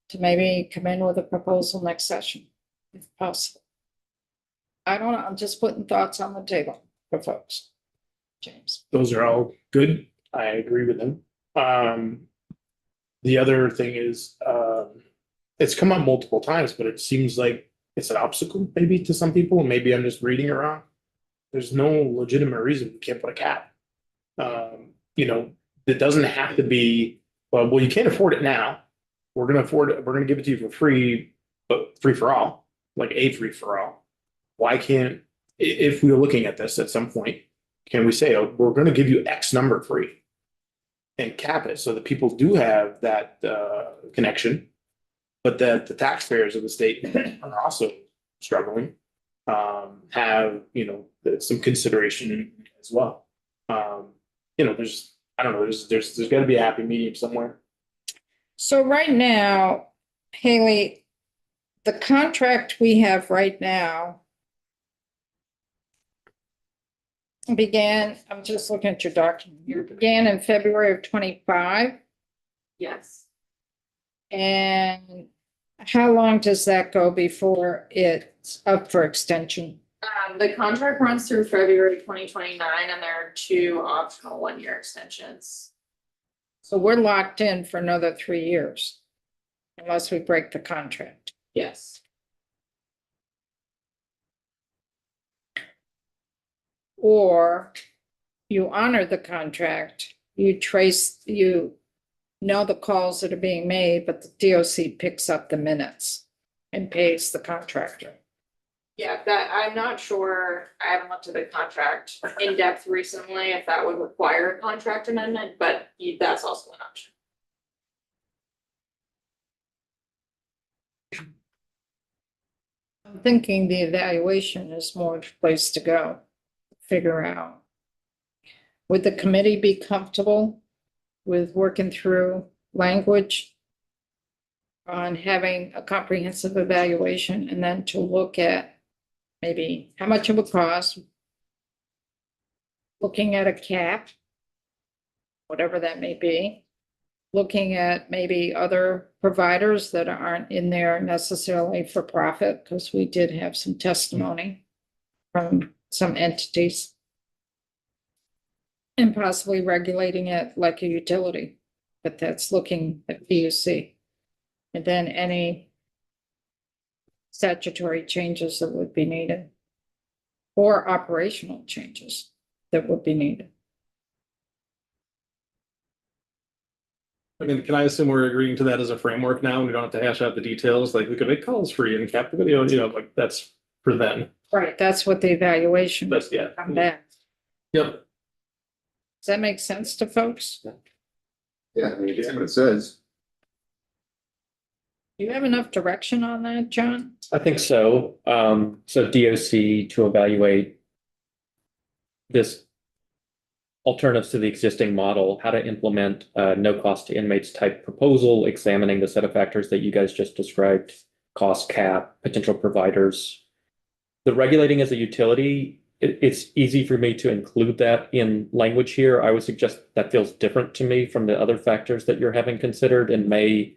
to maybe come in with a proposal next session, if possible. I don't know, I'm just putting thoughts on the table for folks. James. Those are all good. I agree with them. The other thing is, it's come up multiple times, but it seems like it's an obstacle maybe to some people. Maybe I'm just reading it wrong. There's no legitimate reason we can't put a cap. It doesn't have to be, well, you can't afford it now. We're gonna afford it. We're gonna give it to you for free, but free for all, like a free for all. Why can't, if we're looking at this at some point, can we say, oh, we're gonna give you X number free? And cap it so that people do have that connection, but that the taxpayers of the state are also struggling, have, some consideration as well. I don't know, there's gotta be a happy medium somewhere. So right now, Haley, the contract we have right now began, I'm just looking at your document, it began in February of 25. Yes. And how long does that go before it's up for extension? The contract runs through February 2029, and there are 2 optional 1-year extensions. So we're locked in for another 3 years unless we break the contract. Yes. Or you honor the contract, you know the calls that are being made, but the DOC picks up the minutes and pays the contractor. Yeah, that, I'm not sure, I haven't looked at the contract in depth recently, if that would require a contract amendment, but that's also an option. I'm thinking the evaluation is more the place to go, figure out. Would the committee be comfortable with working through language on having a comprehensive evaluation and then to look at maybe how much it would cost, looking at a cap, whatever that may be, looking at maybe other providers that aren't in there necessarily for profit, because we did have some testimony from some entities, and possibly regulating it like a utility, but that's looking at PUC. And then any statutory changes that would be needed or operational changes that would be needed. I mean, can I assume we're agreeing to that as a framework now? And we don't have to hash out the details, like we could make calls free and cap the video, like that's for then. Right, that's what the evaluation That's, yeah. on that. Yep. Does that make sense to folks? Yeah, I mean, that's what it says. Do you have enough direction on that, John? I think so. So DOC to evaluate this alternatives to the existing model, how to implement no cost to inmates type proposal, examining the set of factors that you guys just described, cost cap, potential providers. The regulating as a utility, it's easy for me to include that in language here. I would suggest that feels different to me from the other factors that you're having considered and may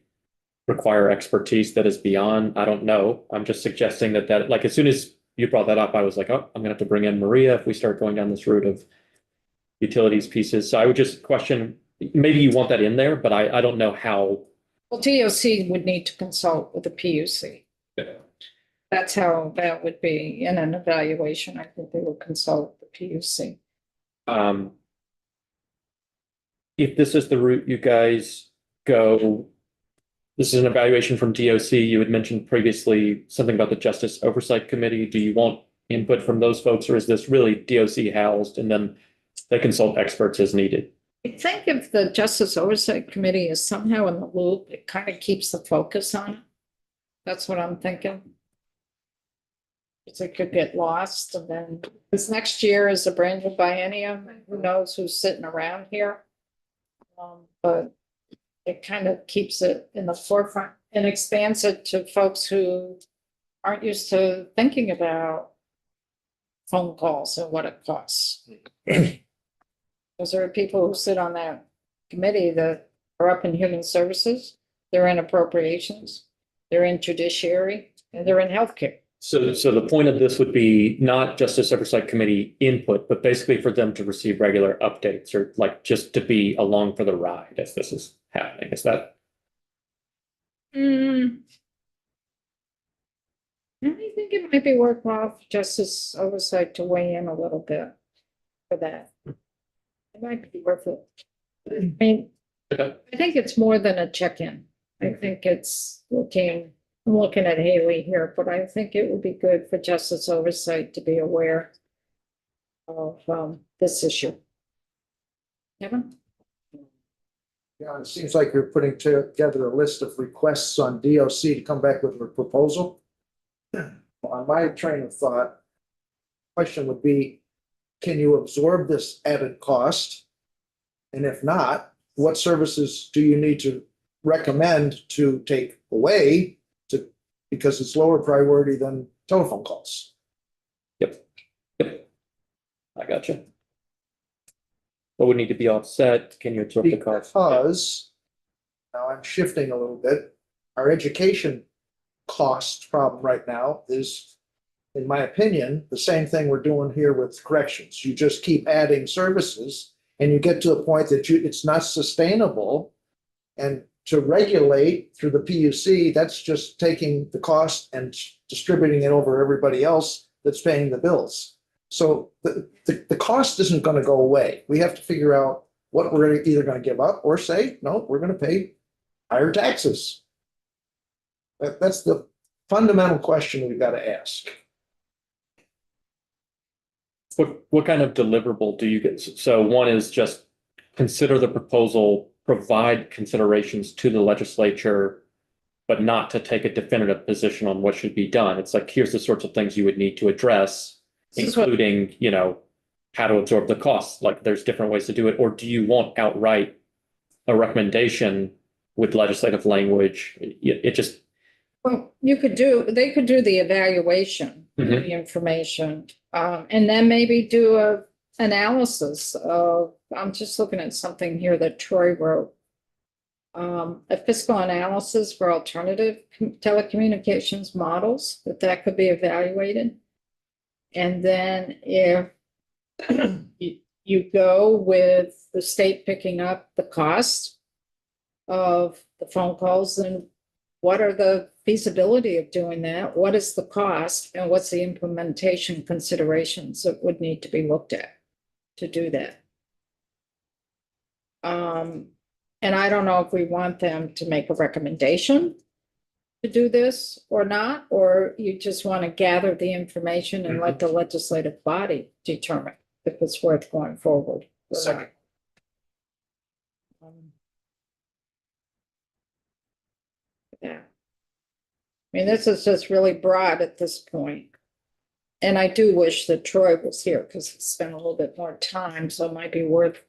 require expertise that is beyond, I don't know. I'm just suggesting that like as soon as you brought that up, I was like, oh, I'm gonna have to bring in Maria if we start going down this route of utilities pieces. So I would just question, maybe you want that in there, but I don't know how. Well, DOC would need to consult with the PUC. Yeah. That's how that would be in an evaluation. I think they would consult the PUC. If this is the route you guys go, This is an evaluation from DOC. You had mentioned previously something about the Justice Oversight Committee. Do you want input from those folks, or is this really DOC housed and then they consult experts as needed? I think if the Justice Oversight Committee is somehow in the loop, it kind of keeps the focus on it. That's what I'm thinking. It could get lost, and then this next year is a brand new biennium, and who knows who's sitting around here. But it kind of keeps it in the forefront and expands it to folks who aren't used to thinking about phone calls and what it costs. Because there are people who sit on that committee that are up in human services, they're in appropriations, they're in judiciary, and they're in healthcare. So the point of this would be not Justice Oversight Committee input, but basically for them to receive regular updates, or like just to be along for the ride as this is happening. Is that? I think it might be worthwhile for Justice Oversight to weigh in a little bit for that. It might be worth it. I mean, Okay. I think it's more than a check-in. I think it's I'm looking at Haley here, but I think it would be good for Justice Oversight to be aware of this issue. Kevin? Yeah, it seems like you're putting together a list of requests on DOC to come back with a proposal. On my train of thought, question would be, can you absorb this added cost? And if not, what services do you need to recommend to take away because it's lower priority than telephone calls? Yep. I gotcha. What would need to be offset? Can you absorb the cost? Because, now I'm shifting a little bit, our education cost problem right now is, in my opinion, the same thing we're doing here with corrections. You just keep adding services and you get to a point that it's not sustainable. And to regulate through the PUC, that's just taking the cost and distributing it over everybody else that's paying the bills. So the cost isn't going to go away. We have to figure out what we're either going to give up or say, no, we're going to pay higher taxes. That's the fundamental question we've got to ask. What kind of deliverable do you get? So one is just consider the proposal, provide considerations to the legislature, but not to take a definitive position on what should be done. It's like, here's the sorts of things you would need to address, including, how to absorb the costs. Like there's different ways to do it. Or do you want outright a recommendation with legislative language? It just. Well, they could do the evaluation, the information, and then maybe do a analysis of, I'm just looking at something here that Troy wrote. A fiscal analysis for alternative telecommunications models, that could be evaluated. And then if you go with the state picking up the cost of the phone calls, then what are the feasibility of doing that? What is the cost, and what's the implementation considerations that would need to be looked at to do that? And I don't know if we want them to make a recommendation to do this or not, or you just want to gather the information and let the legislative body determine if it's worth going forward or not. Yeah. I mean, this is just really broad at this point. And I do wish that Troy was here because he spent a little bit more time, so it might be worth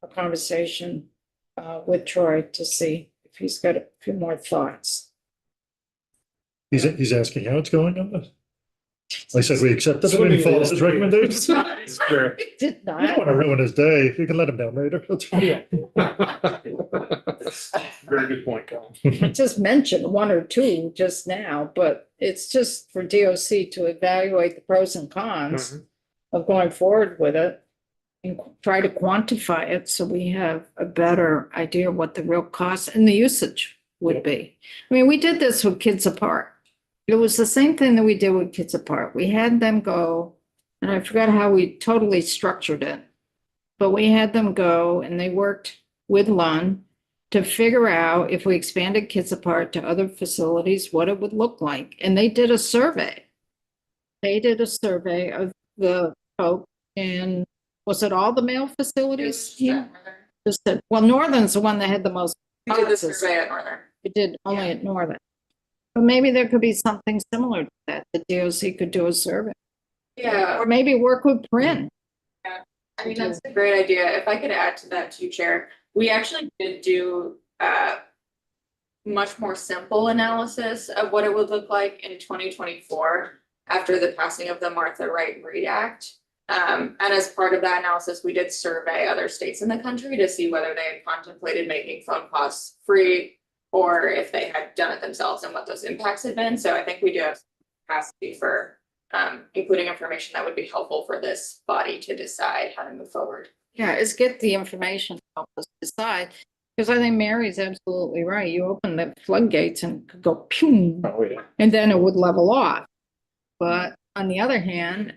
a conversation with Troy to see if he's got a few more thoughts. He's asking how it's going on this. I said we accepted it and follow his recommendations. Sure. He did I don't not. want to ruin his day. You can let him down later. That's fine. Very good point, Colin. I just mentioned one or two just now, but it's just for DOC to evaluate the pros and cons of going forward with it and try to quantify it so we have a better idea of what the real cost and the usage would be. I mean, we did this with Kids Apart. It was the same thing that we did with Kids Apart. We had them go, and I forgot how we totally structured it, but we had them go and they worked with Lund to figure out if we expanded Kids Apart to other facilities, what it would look like. And they did a survey. They did a survey of the folk in, was it all the male facilities? Just that, well, Northern's the one that had the most. We did the boxes. survey at Northern. We did only at Northern. But maybe there could be something similar to that. The DOC could do a survey. Yeah, Or maybe work with Prin. I mean, that's a great idea. If I could add to that too, Chair, we actually did do much more simple analysis of what it would look like in 2024 after the passing of the Martha Wright Reed Act. And as part of that analysis, we did survey other states in the country to see whether they had contemplated making phone costs free or if they had done it themselves and what those impacts had been. So I think we do have capacity for including information that would be helpful for this body to decide how to move forward. Yeah, is get the information to help us decide. Because I think Mary's absolutely right. You open the floodgates and it could go pew, Oh, yeah. and then it would level off. But on the other hand,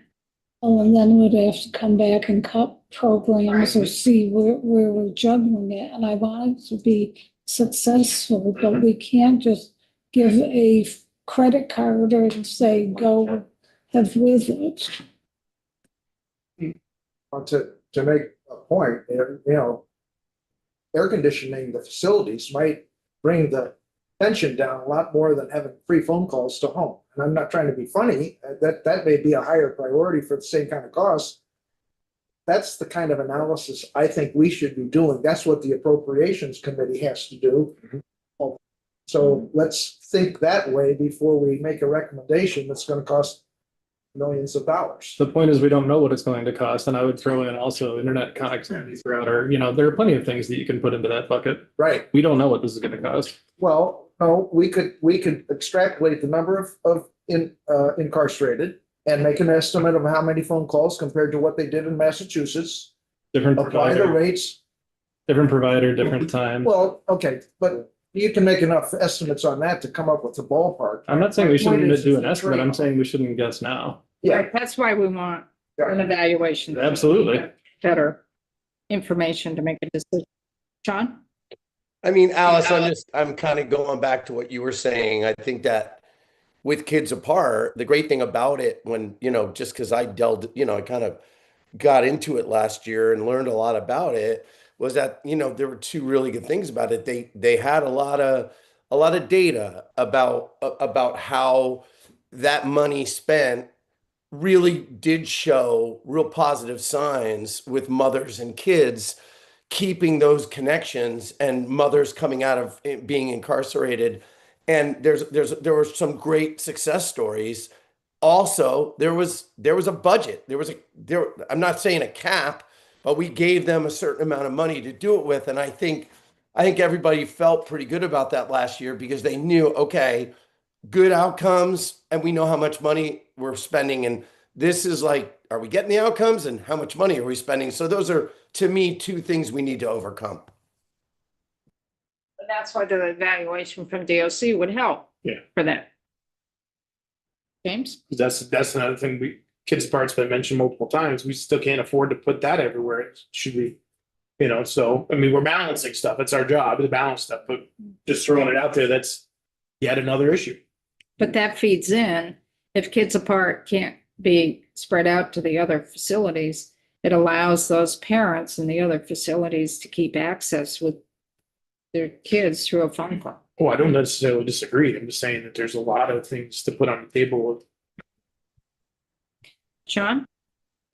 Oh, and then we'd have to come back and cut programs or see where we're juggling it. And I want it to be successful, but we can't just give a credit card and say, go have with it. To make a point, air conditioning the facilities might bring the tension down a lot more than having free phone calls to home. And I'm not trying to be funny, that may be a higher priority for the same kind of cost. That's the kind of analysis I think we should be doing. That's what the appropriations committee has to do. So let's think that way before we make a recommendation that's gonna cost millions of dollars. The point is, we don't know what it's going to cost, and I would throw in also internet connectivity router. There are plenty of things that you can put into that bucket. Right. We don't know what this is gonna cost. Well, no, we could extrapolate the number of incarcerated and make an estimate of how many phone calls compared to what they did in Massachusetts. Different Apply the provider, rates. different time. Well, okay, but you can make enough estimates on that to come up with a ballpark. I'm not saying we My point shouldn't is do an the estimate. I'm trade-off. saying we shouldn't guess now. Yeah, that's why we want an evaluation. Absolutely. Better information to make a decision. Sean? I mean, Alice, I'm kind of going back to what you were saying. I think that with Kids Apart, the great thing about it when, just because I I kind of got into it last year and learned a lot about it was that, there were two really good things about it. They had a lot of data about how that money spent really did show real positive signs with mothers and kids keeping those connections and mothers coming out of being incarcerated. And there were some great success stories. Also, there was a budget. I'm not saying a cap, but we gave them a certain amount of money to do it with. And I think everybody felt pretty good about that last year because they knew, okay, good outcomes, and we know how much money we're spending. And this is like, are we getting the outcomes and how much money are we spending? So those are, to me, two things we need to overcome. And that's why the evaluation from DOC would help. Yeah. For that. James? That's another thing Kids Apart's been mentioned multiple times. We still can't afford to put that everywhere. It should be, so, I mean, we're balancing stuff. It's our job to balance stuff, but just throwing it out there, that's yet another issue. But that feeds in, if Kids Apart can't be spread out to the other facilities, it allows those parents in the other facilities to keep access with their kids through a phone call. Oh, I don't necessarily disagree. I'm just saying that there's a lot of things to put on the table. Sean?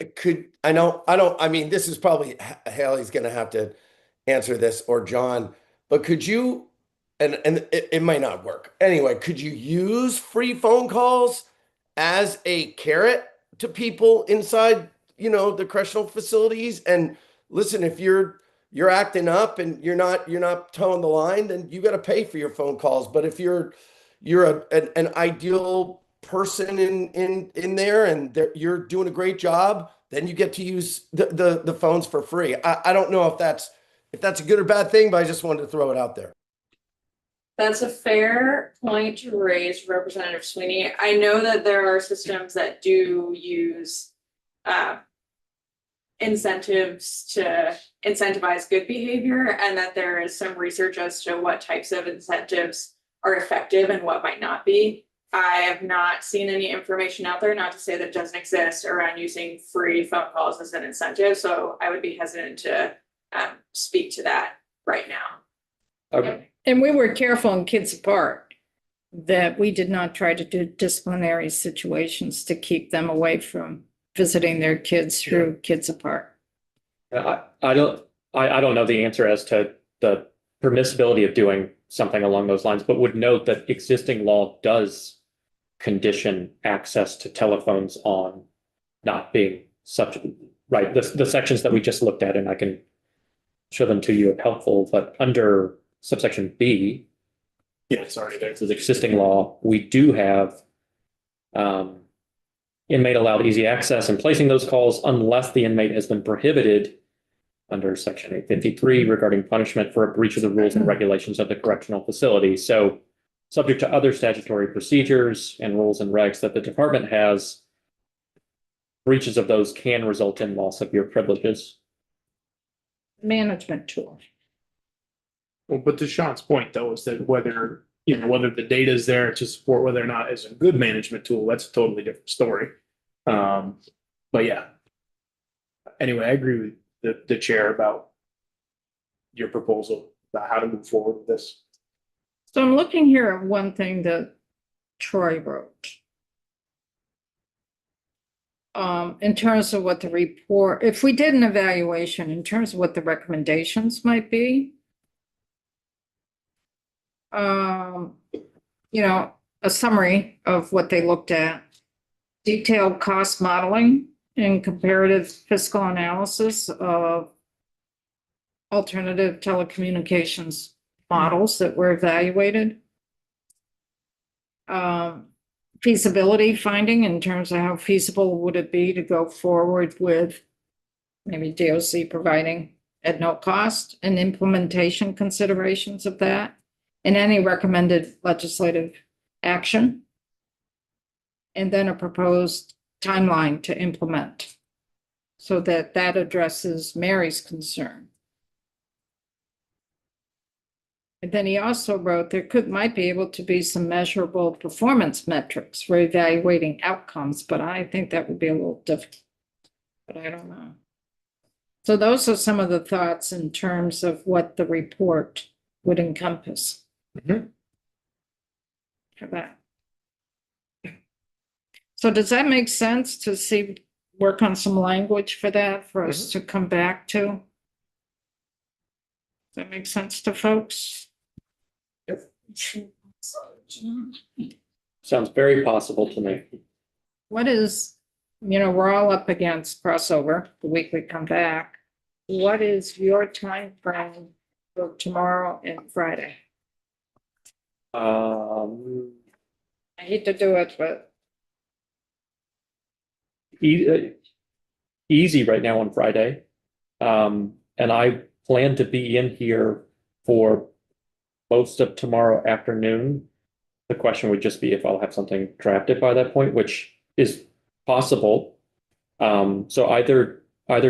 I mean, this is probably Haley's going to have to answer this, or John, but could you, and it might not work. Anyway, could you use free phone calls as a carrot to people inside, the correctional facilities? And listen, if you're acting up and you're not towing the line, then you got to pay for your phone calls. But if you're an ideal person in there and you're doing a great job, then you get to use the phones for free. I don't know if that's a good or bad thing, but I just wanted to throw it out there. That's a fair point to raise, Representative Sweeney. I know that there are systems that do use incentives to incentivize good behavior, and that there is some research as to what types of incentives are effective and what might not be. I have not seen any information out there, not to say that it doesn't exist, around using free phone calls as an incentive, so I would be hesitant to speak to that right now. Okay. And we were careful in Kids Apart that we did not try to do disciplinary situations to keep them away from visiting their kids through Kids Apart. I don't know the answer as to the permissibility of doing something along those lines, but would note that existing law does condition access to telephones on not being such, right, the sections that we just looked at, and I can show them to you if helpful, but under subsection B, Yeah, it's already there. this is existing law, we do have inmate allowed easy access and placing those calls unless the inmate has been prohibited under section 853 regarding punishment for a breach of the rules and regulations of the correctional facility. So subject to other statutory procedures and rules and regs that the department has, breaches of those can result in loss of your privileges. Management tool. Well, but to Sean's point though, is that whether, whether the data is there to support whether or not it's a good management tool, that's a totally different story. But yeah. Anyway, I agree with the chair about your proposal about how to move forward with this. So I'm looking here at one thing that Troy wrote. In terms of what the report, if we did an evaluation in terms of what the recommendations might be. A summary of what they looked at, detailed cost modeling and comparative fiscal analysis of alternative telecommunications models that were evaluated. Feasibility finding in terms of how feasible would it be to go forward with maybe DOC providing at no cost, and implementation considerations of that, and any recommended legislative action. And then a proposed timeline to implement so that that addresses Mary's concern. And then he also wrote there might be able to be some measurable performance metrics for evaluating outcomes, but I think that would be a little difficult. But I don't know. So those are some of the thoughts in terms of what the report would encompass. Mhm. For that. So does that make sense to work on some language for that for us to come back to? Does that make sense to folks? Yep. Sounds very possible to me. What is, we're all up against crossover the week we come back. What is your time frame for tomorrow and Friday? I hate to do it, but Easy right now on Friday. And I plan to be in here for most of tomorrow afternoon. The question would just be if I'll have something drafted by that point, which is possible. So either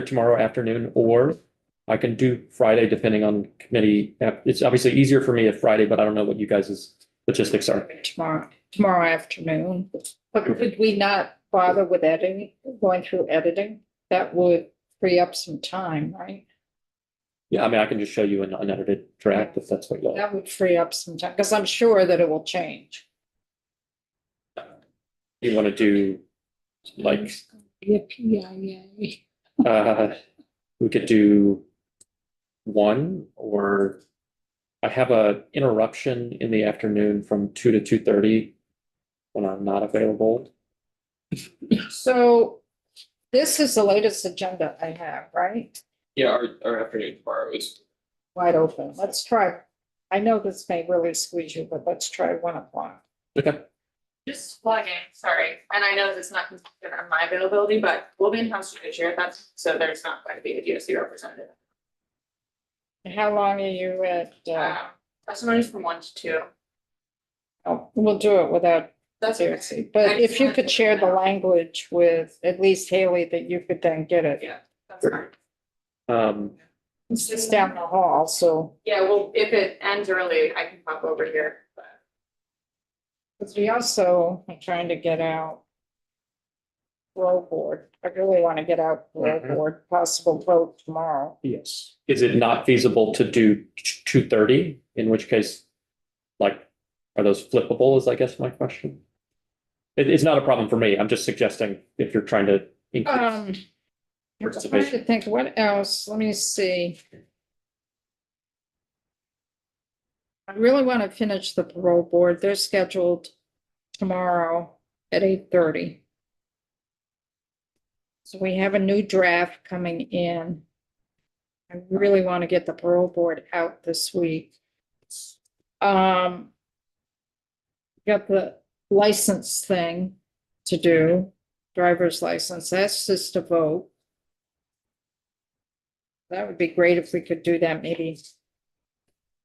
tomorrow afternoon, or I can do Friday depending on committee. It's obviously easier for me at Friday, but I don't know what you guys' logistics are. tomorrow afternoon. But could we not bother with editing, going through editing? That would free up some time, right? Yeah, I mean, I can just show you an unedited draft if that's what you like. That would free up some time, because I'm sure that it will change. You want to do like, Yippee-yi-yi. we could do one, or I have a interruption in the afternoon from 2 to 2:30 when I'm not available. So this is the latest agenda I have, right? Yeah, our afternoon tomorrow is Wide open. Let's try. I know this may really squeeze you, but let's try 1:00. Okay. Just flagging, sorry, and I know this is not considered on my availability, but we'll be in house judiciary at that, so there's not going to be a DOC representative. How long are you at? Testimonies from 1 to 2. Oh, we'll do it without That's DOC. okay. But I if just you wanted could to share let the you know. language with at least Haley, that you could then get it. Yeah. That's fine. It's just down the hall, so. Yeah, well, if it ends early, I can pop over here, but. Because we also are trying to get out roll board. I really want to get out roll board, possible vote tomorrow. Yes. Is it not feasible to do 2:30? In which case, like, are those flippable is I guess my question. It's not a problem for me. I'm just suggesting if you're trying to increase. It's hard to think, what else? Let me see. I really want to finish the parole board. They're scheduled tomorrow at 8:30. So we have a new draft coming in. I really want to get the parole board out this week. Got the license thing to do, driver's license. That's just a vote. That would be great if we could do that maybe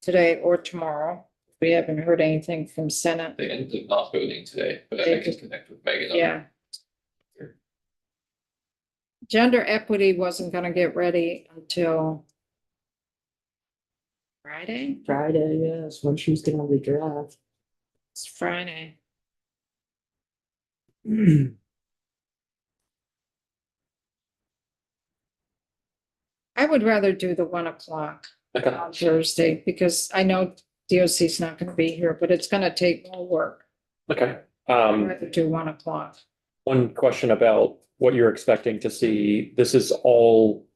today or tomorrow. We haven't heard anything from Senate. They ended up not voting today, but I can connect with Megan. on Yeah. Gender equity wasn't gonna get ready until Friday? Friday, yes, when she's gonna be draft. It's Friday. I would rather do the 1 o'clock Okay. on Thursday because I know DOC's not gonna be here, but it's gonna take more work. Okay. I'd rather do 1 o'clock. One question about what you're expecting to see. This is all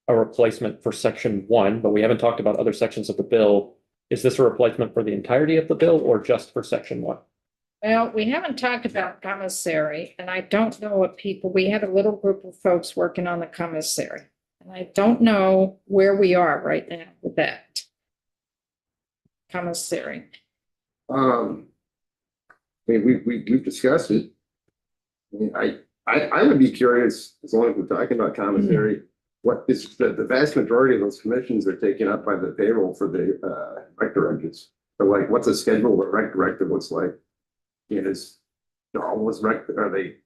a replacement for section 1, but we haven't talked about other sections of the bill. Is this a replacement for the entirety of the bill or just for section 1? Well, we haven't talked about commissary, and I don't know what people, we had a little group of folks working on the commissary. And I don't know where we are right now with that. Commissary. I mean, we've discussed it. I mean, I would be curious, as long as we're talking about commissary, what is, the vast majority of those commissions are taken up by the payroll for the, rec directors. So like, what's a schedule, what rec director looks like? It is, all those are they,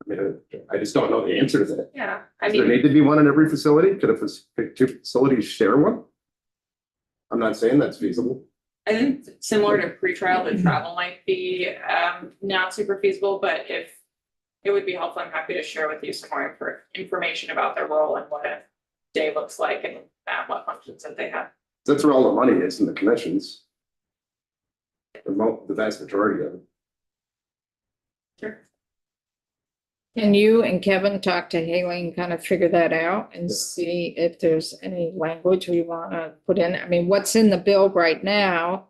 I mean, I just don't know the answer to that. Yeah, I Does there mean, need to be one in every facility? Could two facilities share one? I'm not saying that's feasible. I think similar to pretrial, the travel might be not super feasible, but if it would be helpful, I'm happy to share with you some more information about their role and what a day looks like and what functions that they have. That's where all the money is in the commissions. The vast majority of it. Sure. Can you and Kevin talk to Haley and kind of figure that out and see if there's any language we want to put in? I mean, what's in the bill right now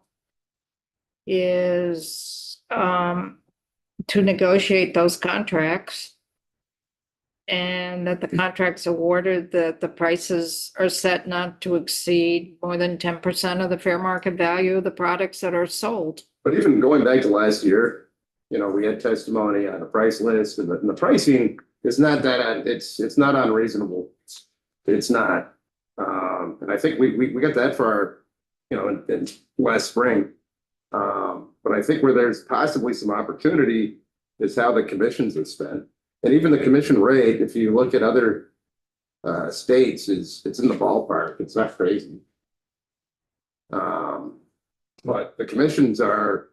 is to negotiate those contracts. And that the contracts awarded, that the prices are set not to exceed more than 10% of the fair market value of the products that are sold. But even going back to last year, you know, we had testimony on a price list and the pricing is not that, it's not unreasonable. It's not. And I think we got that for our, you know, in last spring. But I think where there's possibly some opportunity is how the commissions are spent. And even the commission rate, if you look at other states, it's in the ballpark. It's not crazy. But the commissions are,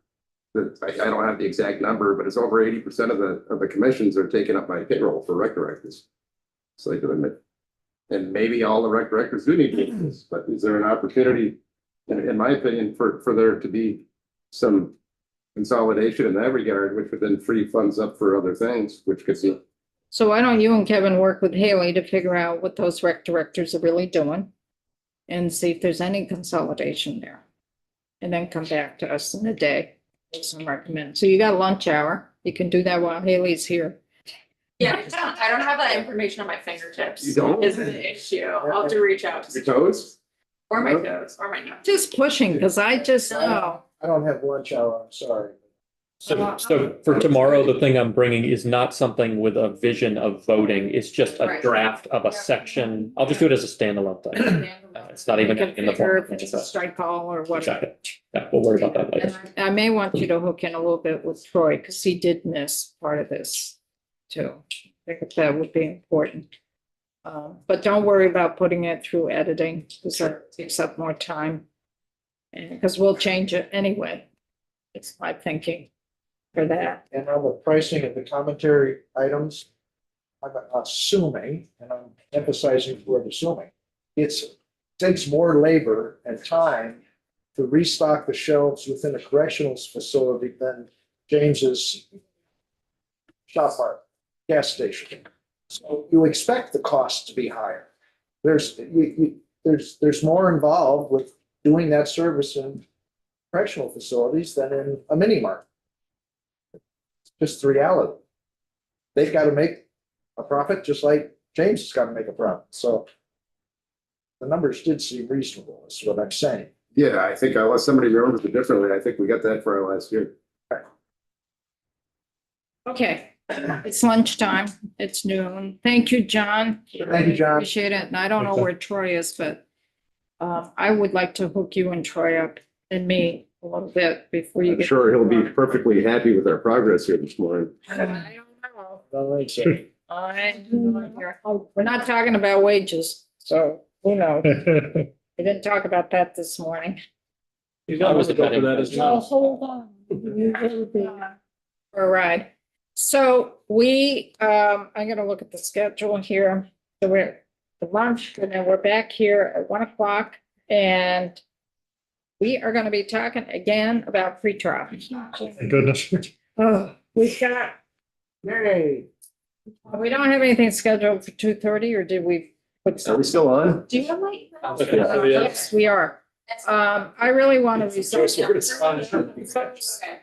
I don't have the exact number, but it's over 80% of the commissions are taken up by payroll for rec directors. So they do admit, and maybe all the rec directors do need to do this, but is there an opportunity, in my opinion, for there to be some consolidation in that regard, which would then free funds up for other things, which could be. So why don't you and Kevin work with Haley to figure out what those rec directors are really doing? And see if there's any consolidation there. And then come back to us in a day. With some recommend. So you got lunch hour. You can do that while Haley's here. Yeah, I don't have that information on my fingertips. You don't? Is the issue. I'll have to reach out to Your toes? or my toes or my nose. Just pushing, because I just know. I don't have lunch hour, I'm sorry. So for tomorrow, the thing I'm bringing is not something with a vision of voting. It's just a Right. draft of a section. I'll just do it as a standalone thing. It's not even We can in the figure form. if it's a strike call or whatever. Exactly. Yeah, we'll worry about that later. And I may want you to hook in a little bit with Troy, because he did miss part of this too. I think that would be important. But don't worry about putting it through editing, because that takes up more time. And because we'll change it anyway. It's my thinking for that. And on the pricing of the commentary items, I'm assuming, and I'm emphasizing the word assuming, takes more labor and time to restock the shelves within a corrections facility than James's shop mart, gas station. So you expect the cost to be higher. There's more involved with doing that service in correctional facilities than in a mini mart. It's just the reality. They've got to make a profit just like James has got to make a profit. So the numbers did seem reasonable, is what I'm saying. Yeah, I think unless somebody remembers it differently, I think we got that for our last year. Okay, it's lunchtime. It's noon. Thank you, John. Thank you, John. Appreciate it. And I don't know where Troy is, but I would like to hook you and Troy up and me a little bit before you I'm get. sure he'll be perfectly happy with our progress here this morning. I don't know. We're not talking about wages, so who knows? We didn't talk about that this morning. He's got to go for that as Well, well. hold on. You will be. For a ride. So I'm gonna look at the schedule here. So we're the lunch, and then we're back here at 1:00, and we are gonna be talking again about pre-trial. Thank goodness. Oh, we've got, Yay. we don't have anything scheduled for 2:30, or did we put Are some? we still on? Do you have my? Yes, we are. I really want to resolve.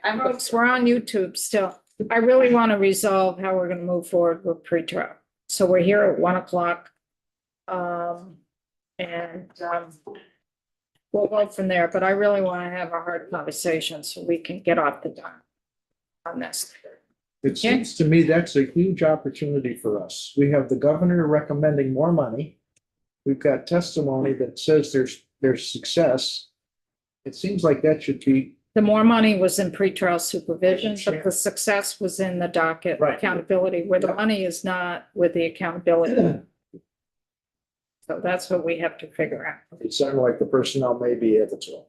I'm Folks, we're on YouTube still. I really want to resolve how we're gonna move forward with pre-trial. So we're here at 1:00. We'll go from there, but I really want to have a hard conversation so we can get off the dime on this. It seems to me that's a huge opportunity for us. We have the governor recommending more money. We've got testimony that says there's success. It seems like that should be, The more money was in pretrial supervision, but the success was in the docket Right. accountability, where the money is not with the accountability. So that's what we have to figure out. it sounded like the personnel may be able to.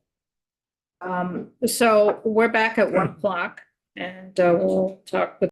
So we're back at 1:00, and we'll talk with